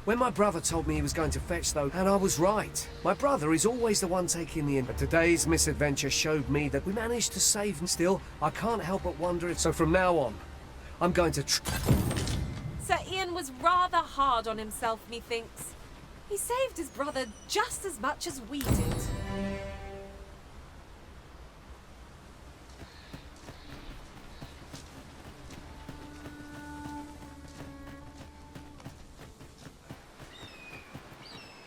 Speaker 1: When my brother told me he was going to fetch, though, and I was right. My brother is always the one taking the in. But today's misadventure showed me that we managed to save him. Still, I can't help but wonder if... So from now on, I'm going to...
Speaker 8: Sir Ian was rather hard on himself, methinks. He saved his brother just as much as we did.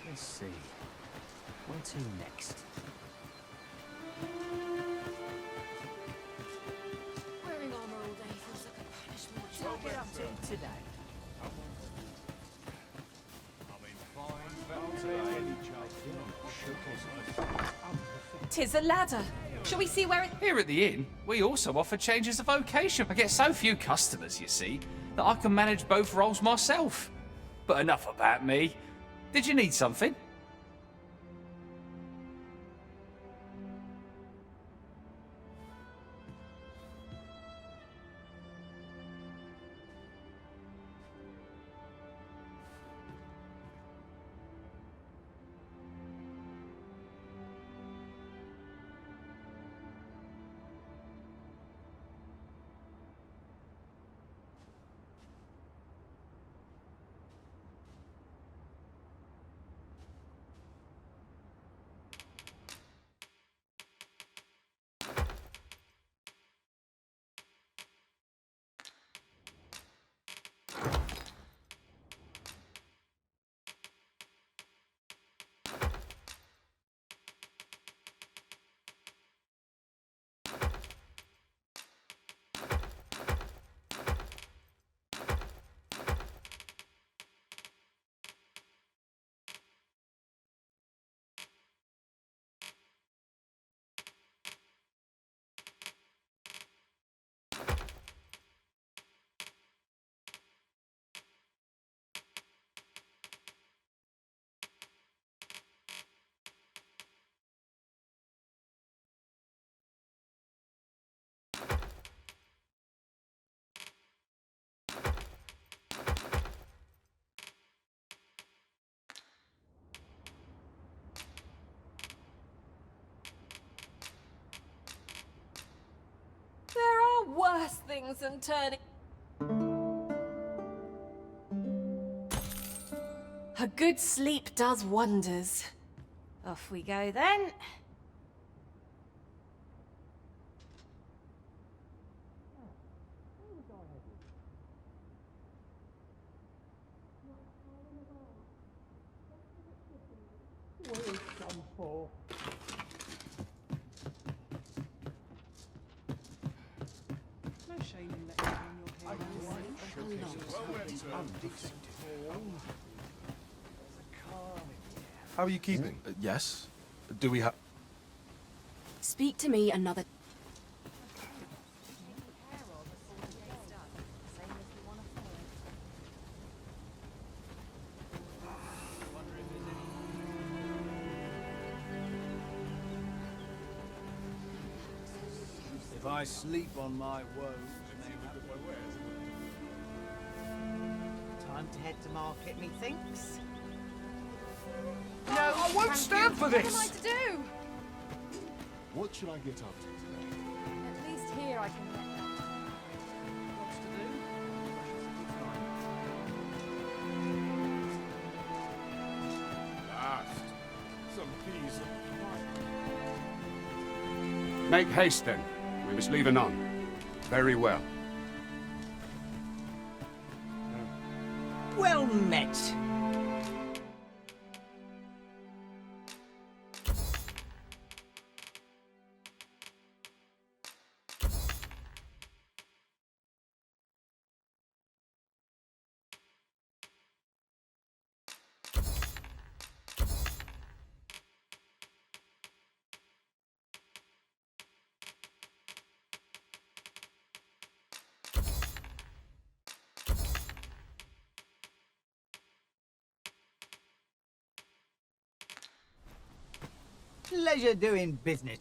Speaker 6: Let's see. Where to next?
Speaker 4: Wearing armor all day feels like a punishment.
Speaker 6: What shall we get up to today?
Speaker 8: Tis a ladder. Shall we see where it...
Speaker 11: Here at the inn, we also offer changes of vocation. I get so few customers, you see, that I can manage both roles myself. But enough about me. Did you need something?
Speaker 8: There are worse things than turning... A good sleep does wonders.
Speaker 14: Off we go then.
Speaker 3: How are you keeping? Yes. Do we have...
Speaker 4: Speak to me another...
Speaker 17: If I sleep on my woes...
Speaker 22: Time to head to market, methinks.
Speaker 17: No, I won't stand for this!
Speaker 4: What am I to do?
Speaker 3: What should I get up to today?
Speaker 4: At least here I can let down.
Speaker 17: What's to do?
Speaker 3: Last. Some peas and
Speaker 18: Make haste, then. We must leave anon. Very well.
Speaker 17: Well met. Pleasure doing business.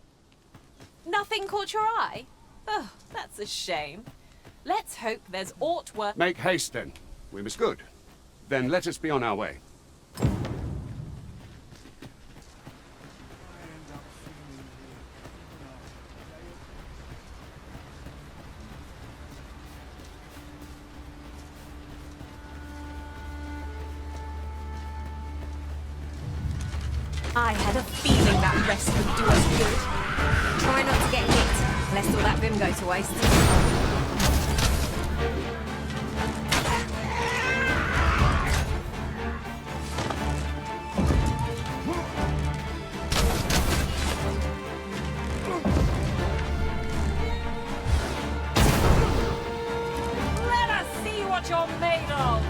Speaker 8: Nothing caught your eye? Oh, that's a shame. Let's hope there's aught worth...
Speaker 18: Make haste, then. We must good. Then let us be on our way.
Speaker 8: I had a feeling that rest would do us good.
Speaker 14: Try not to get hit, lest all that vim go to waste.
Speaker 8: Let us see what you're made of!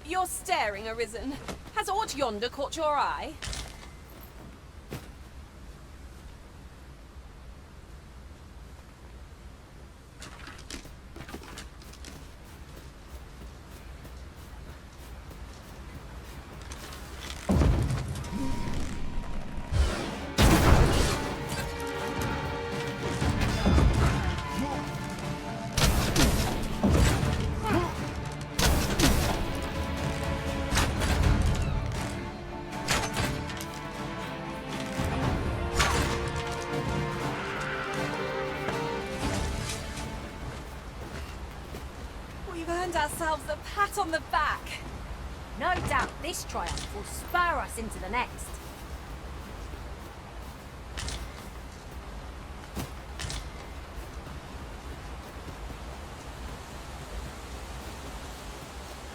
Speaker 8: You're staring, Arisen. Has aught yonder caught your eye? We've earned ourselves a pat on the back.
Speaker 14: No doubt this triumph will spur us into the next.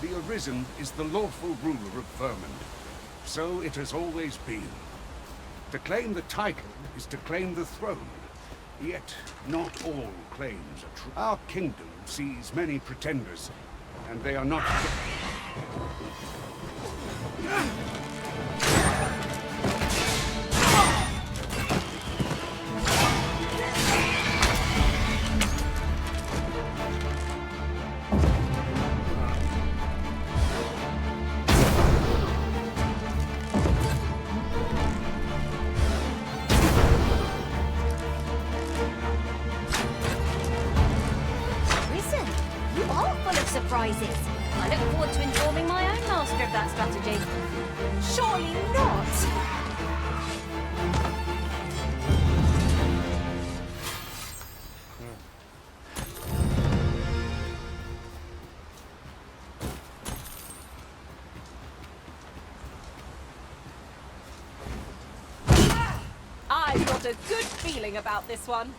Speaker 18: The Arisen is the lawful ruler of Vermund. So it has always been. To claim the title is to claim the throne. Yet, not all claims are true. Our kingdom sees many pretenders, and they are not...
Speaker 14: Listen, prizes. I look forward to informing my own master of that strategy.
Speaker 8: Surely not! I've got a good feeling about this one.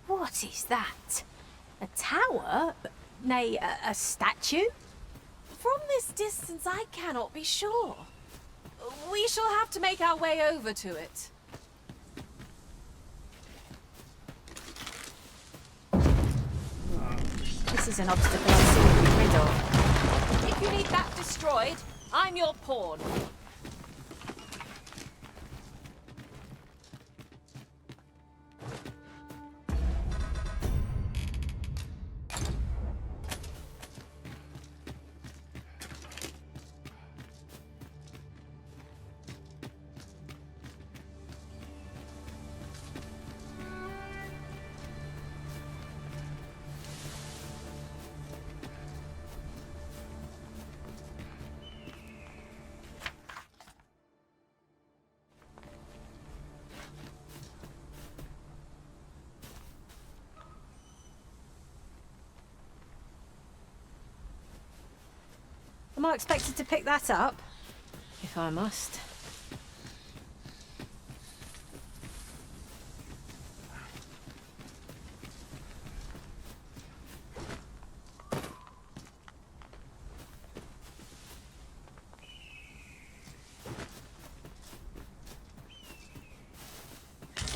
Speaker 14: What is that? A tower? Nay, a statue?
Speaker 8: From this distance, I cannot be sure. We shall have to make our way over to it.
Speaker 14: This is an obstacle I'm soon rid of.
Speaker 8: If you need that destroyed, I'm your pawn.
Speaker 14: Am I expected to pick that up? If I must.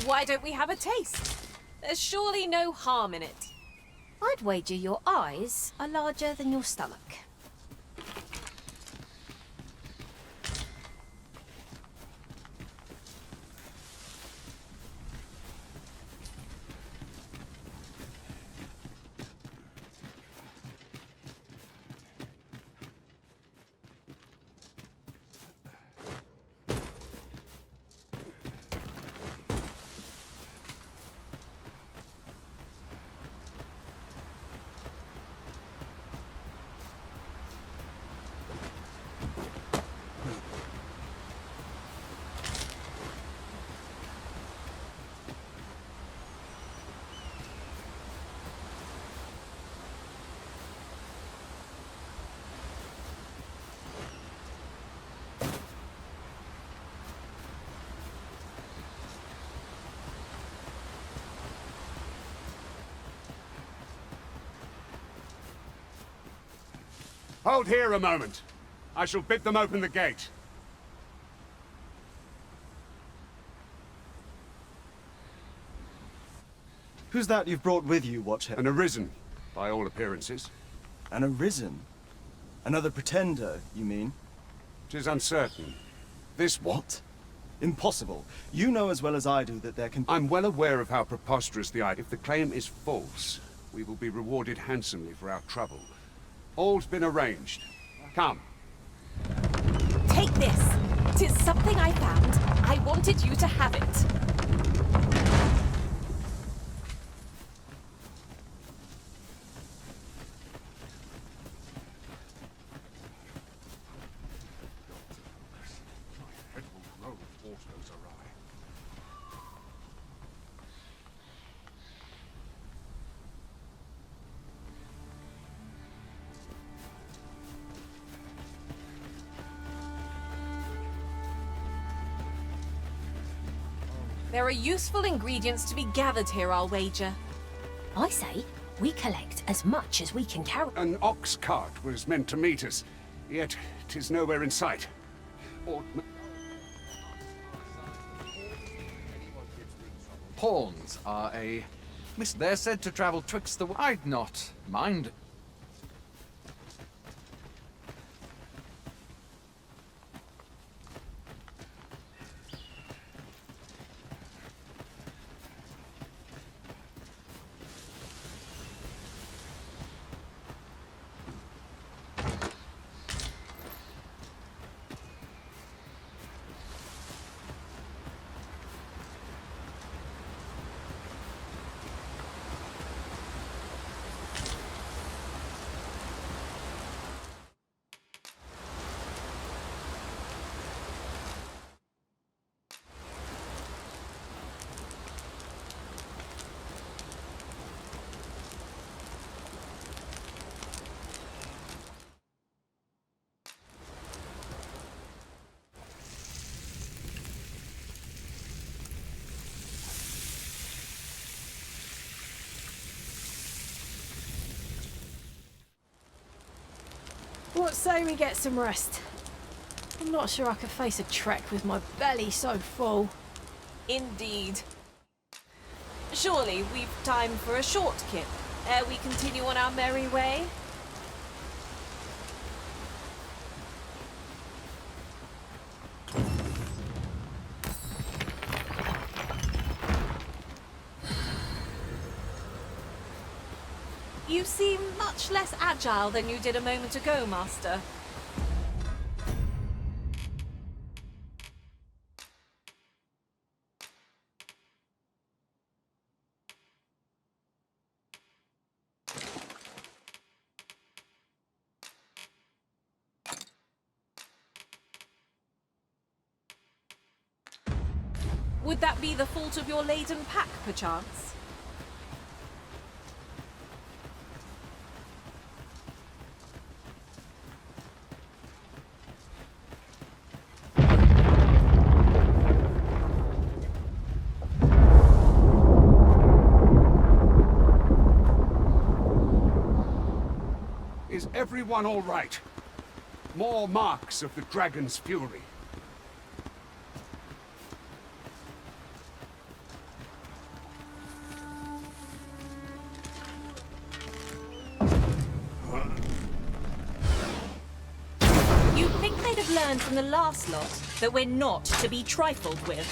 Speaker 8: Why don't we have a taste? There's surely no harm in it.
Speaker 14: I'd wager your eyes are larger than your stomach.
Speaker 18: Hold here a moment. I shall bid them open the gate.
Speaker 7: Who's that you've brought with you, Watcher?
Speaker 18: An arisen, by all appearances.
Speaker 7: An arisen? Another pretender, you mean?
Speaker 18: 'Tis uncertain. This...
Speaker 7: What? Impossible. You know as well as I do that there can...
Speaker 18: I'm well aware of how preposterous the idea. If the claim is false, we will be rewarded handsomely for our trouble. All's been arranged. Come.
Speaker 8: Take this. 'Tis something I found. I wanted you to have it. There are useful ingredients to be gathered here, I'll wager.
Speaker 14: I say, we collect as much as we can carry.
Speaker 18: An ox cart was meant to meet us, yet 'tis nowhere in sight.
Speaker 2: Pawns are a... They're said to travel twixt the... I'd not mind.
Speaker 14: What say we get some rest? I'm not sure I could face a trek with my belly so full.
Speaker 8: Indeed. Surely we've time for a short kip ere we continue on our merry way. You seem much less agile than you did a moment ago, Master. Would that be the fault of your laden pack, perchance?
Speaker 18: Is everyone all right? More marks of the dragon's fury.
Speaker 8: You'd think they'd have learned from the last lot that we're not to be trifled with.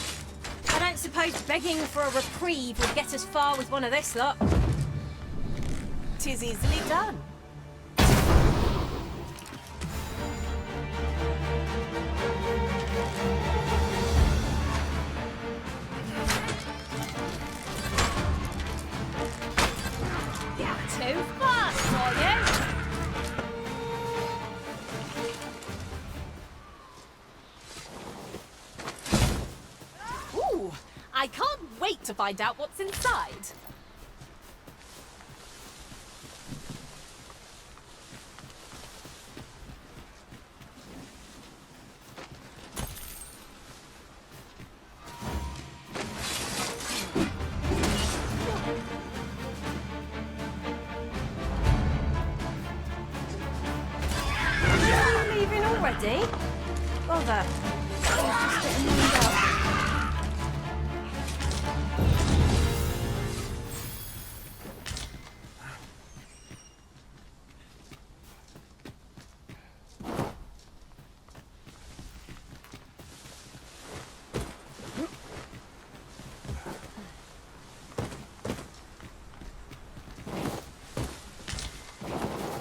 Speaker 14: I don't suppose begging for a reprieve would get us far with one of this lot.
Speaker 8: 'Tis easily done.
Speaker 14: Too fast for
Speaker 8: you! Ooh, I can't wait to find out what's inside.
Speaker 14: Leaving already? Bother. Just getting warmed up.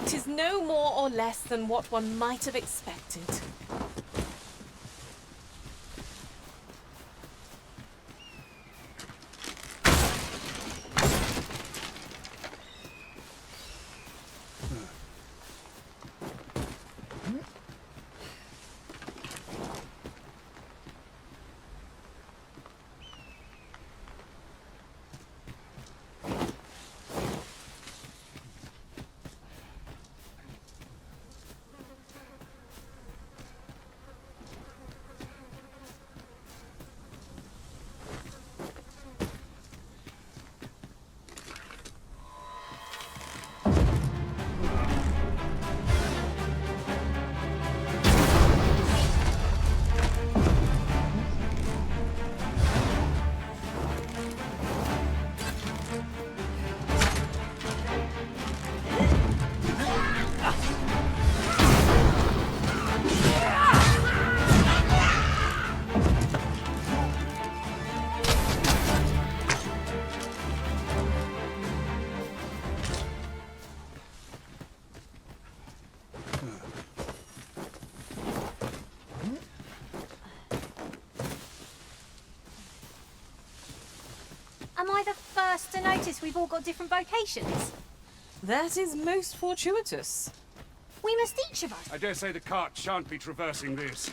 Speaker 8: Tis no more or less than what one might have expected.
Speaker 14: Am I the first to notice we've all got different vocations?
Speaker 8: That is most fortuitous.
Speaker 14: We must each of us.
Speaker 18: I dare say the cart shan't be traversing this.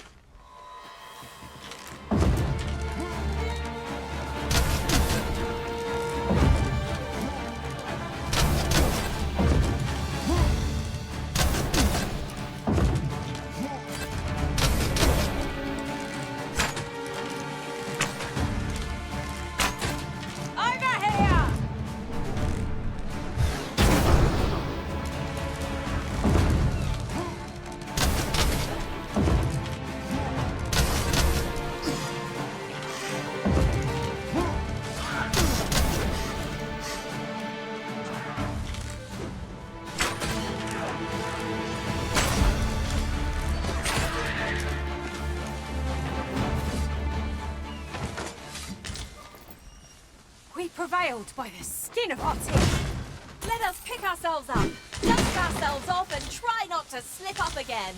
Speaker 8: derailed by the skin of our teeth. Let us pick ourselves up, dust ourselves off, and try not to slip up again.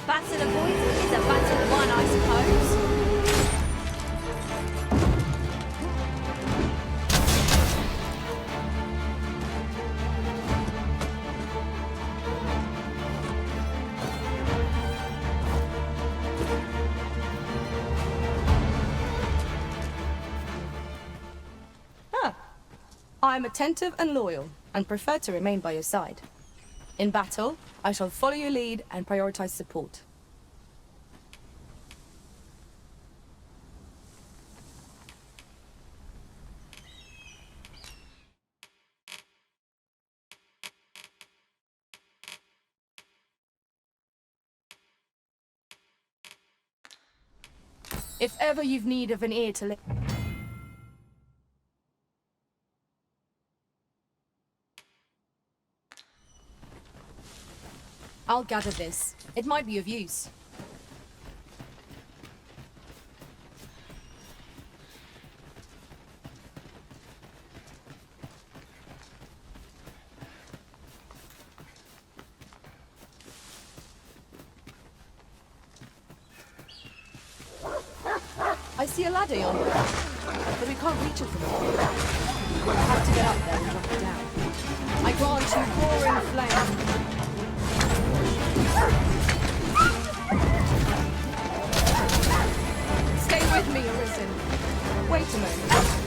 Speaker 8: Battle avoided is a battle won, I suppose.
Speaker 10: I am attentive and loyal, and prefer to remain by your side. In battle, I shall follow your lead and prioritize support. If ever you've need of an ear to listen, I'll gather this. It might be of use. I see a ladder yonder, but we can't reach it from here. We'll have to get up there and drop it down. I grant you roaring flame. Stay with me, Arisen. Wait a moment.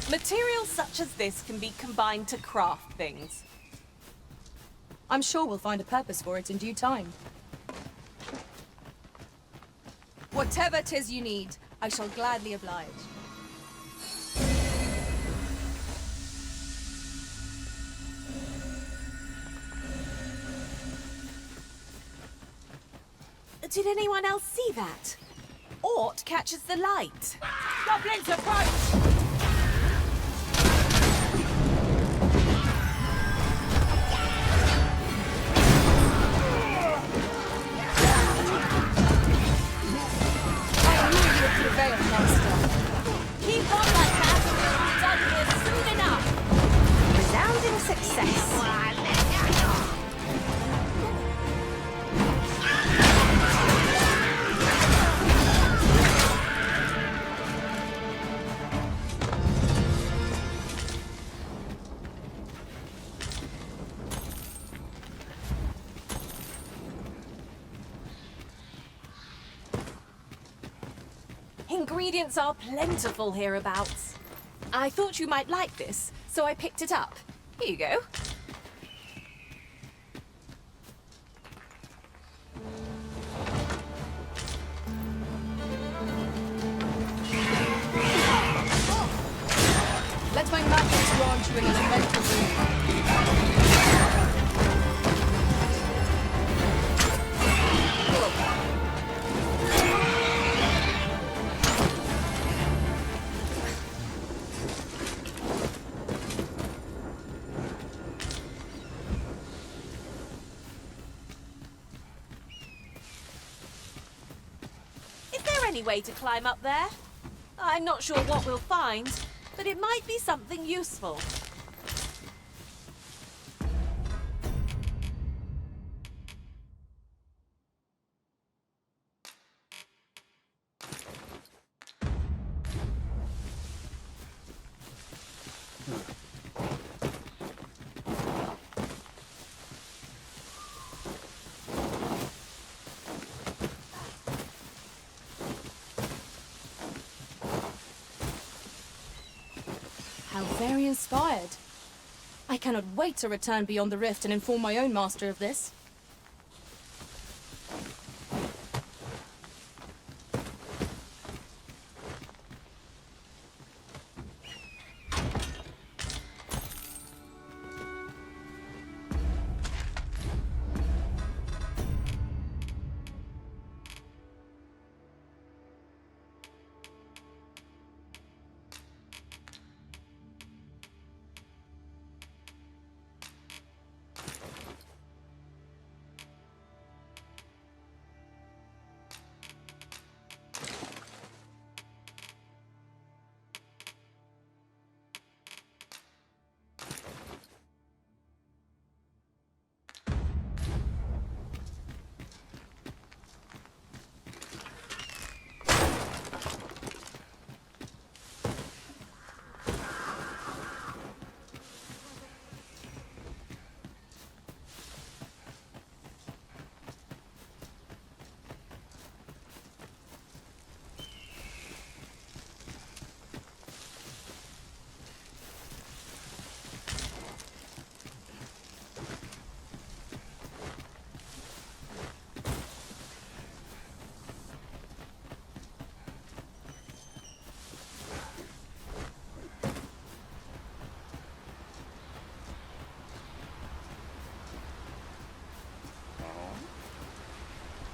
Speaker 8: Materials such as this can be combined to craft things.
Speaker 10: I'm sure we'll find a purpose for it in due time. Whatever 'tis you need, I shall gladly oblige.
Speaker 8: Did anyone else see that? Ort catches the light.
Speaker 16: Goblins approach!
Speaker 8: Keep on like that and we'll be done here soon enough.
Speaker 14: Resounding success.
Speaker 8: ingredients are plentiful hereabouts. I thought you might like this, so I picked it up. Here you go.
Speaker 4: Let my magic grant you an elemental room.
Speaker 8: Is there any way to climb up there? I'm not sure what we'll find, but it might be something useful.
Speaker 4: How very inspired. I cannot wait to return beyond the rift and inform my own master of this.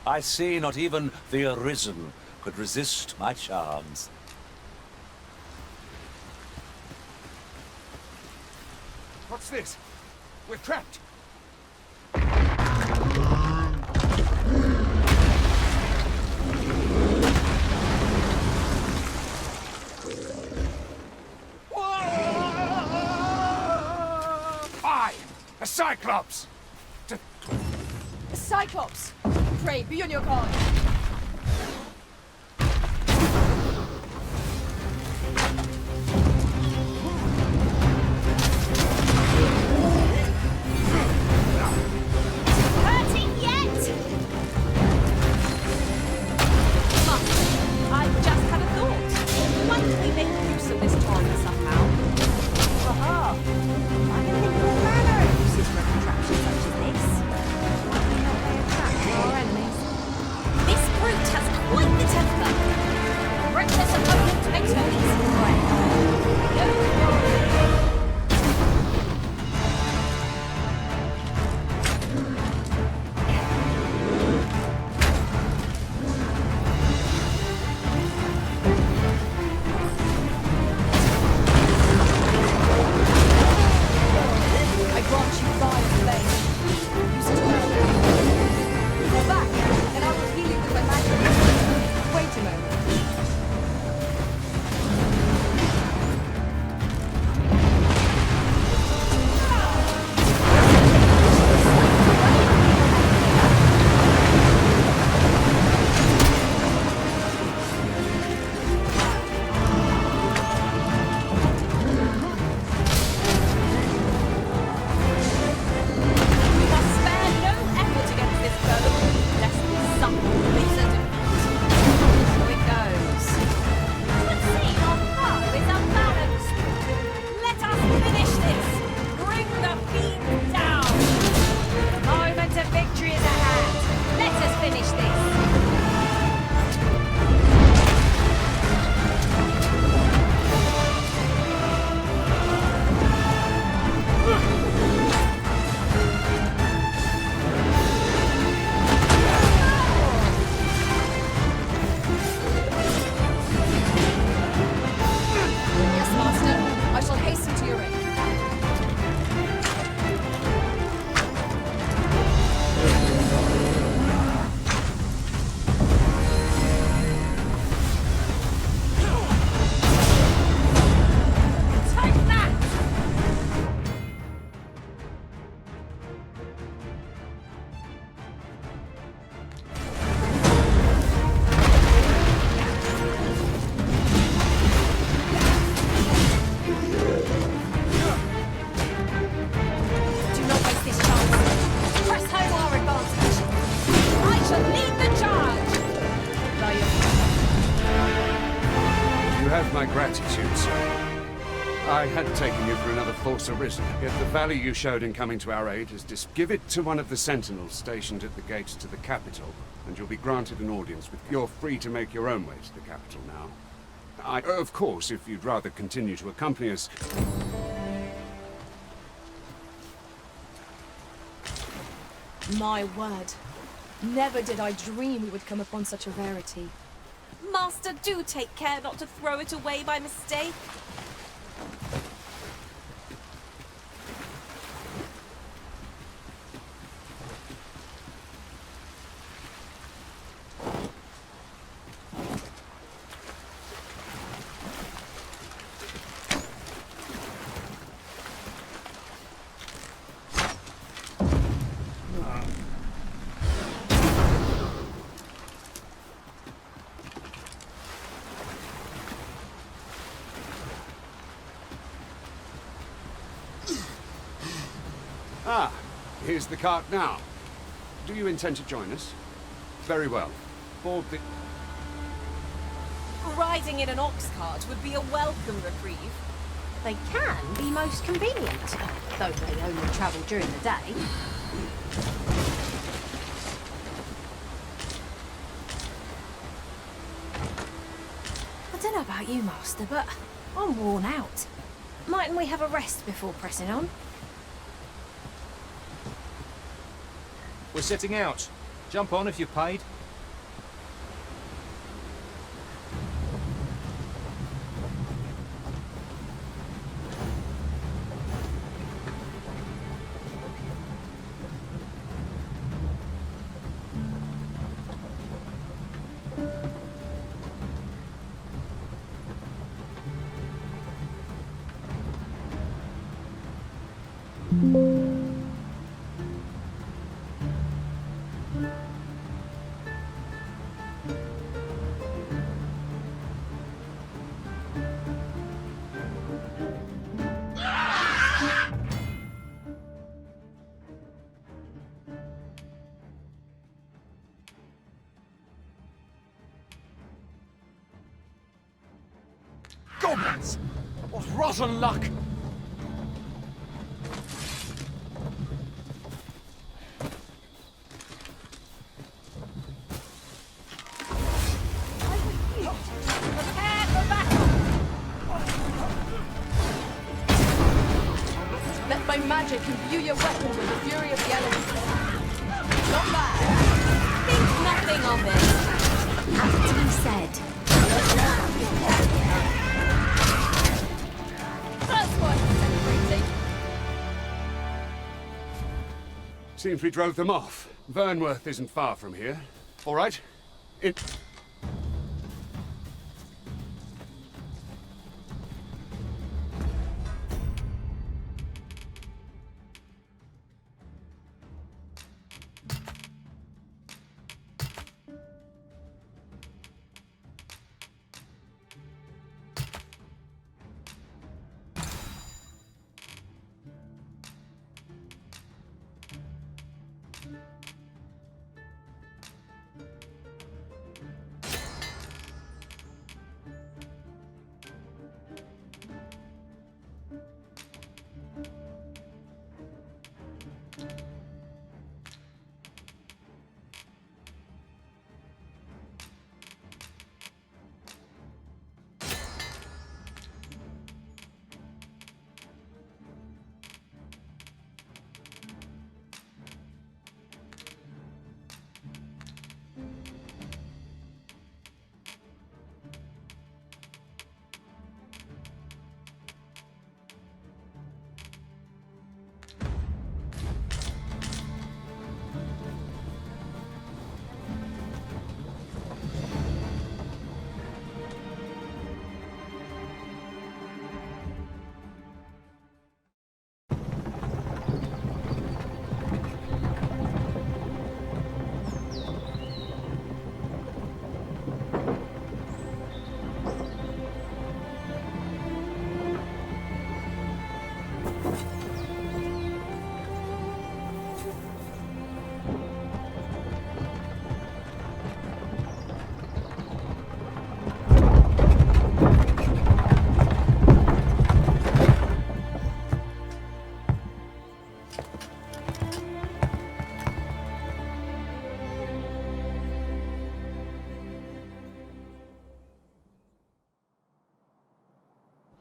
Speaker 5: I see not even the Arisen could resist my charms.
Speaker 15: What's this? We're trapped. A Cyclops!
Speaker 4: A Cyclops! Pray, be on your guard.
Speaker 8: Hurting yet? I've just had a thought. Why don't we make use of this toilet somehow? Aha! I can think of all manner of uses for a contraption such as this. Why do we not play a trap for our enemies? This
Speaker 18: have my gratitude, sir. I had taken you for another false arisen, yet the value you showed in coming to our aid is give it to one of the sentinels stationed at the gates to the capital, and you'll be granted an audience with... You're free to make your own way to the capital now. Of course, if you'd rather continue to accompany us...
Speaker 4: My word. Never did I dream we would come upon such a rarity.
Speaker 8: Master, do take care not to throw it away by mistake.
Speaker 18: Ah, here's the cart now. Do you intend to join us? Very well. Board the...
Speaker 8: Riding in an ox cart would be a welcome reprieve.
Speaker 14: They can be most convenient, though they only travel during the day. I don't know about you, Master, but I'm worn out. Mightn't we have a rest before pressing on?
Speaker 11: We're setting out. Jump on if you've paid.
Speaker 2: Goblins! What rotten luck!
Speaker 8: Prepare for battle!
Speaker 4: Let my magic imbue your weapon with the fury of the elements. Not bad.
Speaker 8: Think nothing of it.
Speaker 14: Has to be said.
Speaker 4: That's what I'm celebrating.
Speaker 18: Seems we drove them off. Vernworth isn't far from here. All right.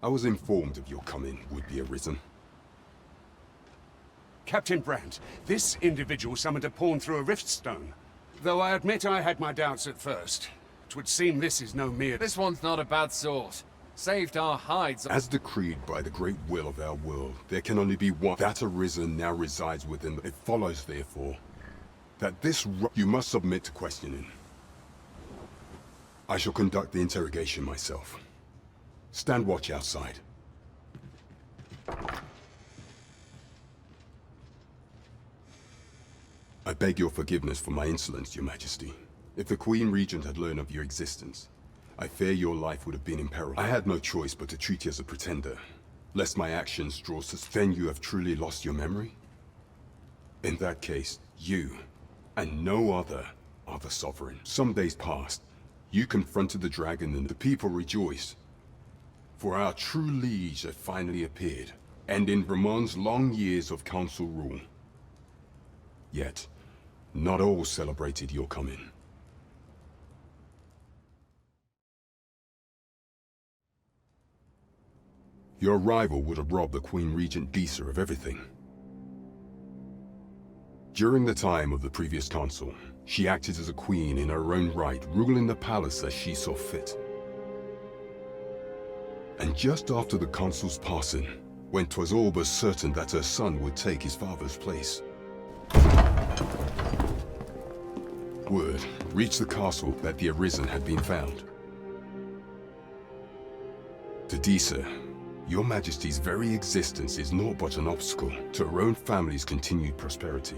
Speaker 12: I was informed of your coming, would-be Arisen.
Speaker 18: Captain Brandt, this individual summoned a pawn through a rift stone. Though I admit I had my doubts at first. 'Twould seem this is no mere...
Speaker 2: This one's not a bad sort. Saved our hides...
Speaker 12: As decreed by the great will of our world, there can only be one. That Arisen now resides within. It follows, therefore, that this... You must submit to questioning. I shall conduct the interrogation myself. Stand watch outside. I beg your forgiveness for my insolence, Your Majesty. If the Queen Regent had learned of your existence, I fear your life would have been in peril. I had no choice but to treat you as a pretender, lest my actions draw then you have truly lost your memory? In that case, you, and no other, are the Sovereign. Some days passed, you confronted the dragon and the people rejoiced. For our true liege had finally appeared, ending Ramon's long years of council rule. Yet, not all celebrated your coming. Your arrival would have robbed the Queen Regent Disa of everything. During the time of the previous council, she acted as a queen in her own right, ruling the palace as she saw fit. And just after the consul's passing, when 'twas all but certain that her son would take his father's place, word reached the castle that the Arisen had been found. To Disa, Your Majesty's very existence is naught but an obstacle to her own family's continued prosperity.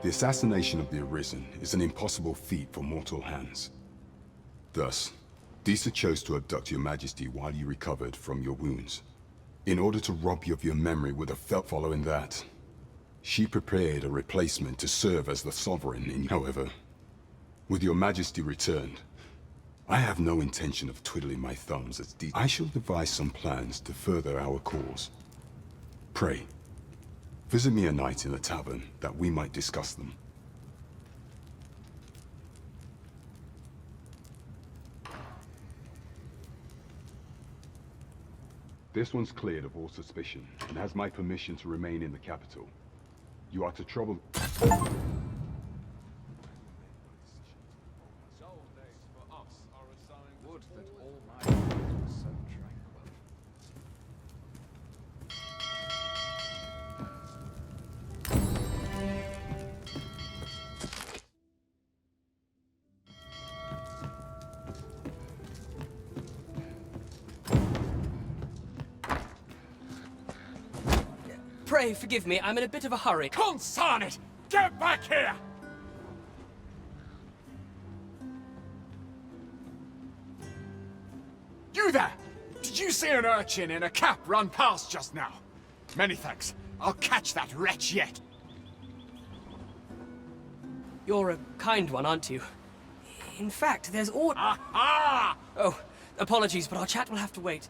Speaker 12: The assassination of the Arisen is an impossible feat for mortal hands. Thus, Disa chose to abduct Your Majesty while you recovered from your wounds, in order to rob you of your memory with a felt. Following that, she prepared a replacement to serve as the Sovereign in... However, with Your Majesty returned, I have no intention of twiddling my thumbs as I shall devise some plans to further our cause. Pray, visit me a night in the tavern that we might discuss them. This one's cleared of all suspicion and has my permission to remain in the capital. You are to trouble...
Speaker 2: Would that all my life was so tranquil.
Speaker 13: Pray forgive me, I'm in a bit of a hurry.
Speaker 15: Consign it! Get back here! You there! Did you see an urchin in a cap run past just now? Many thanks. I'll catch that wretch yet.
Speaker 13: You're a kind one, aren't you? In fact, there's order.
Speaker 15: Aha!
Speaker 13: Oh, apologies, but our chat will have to wait.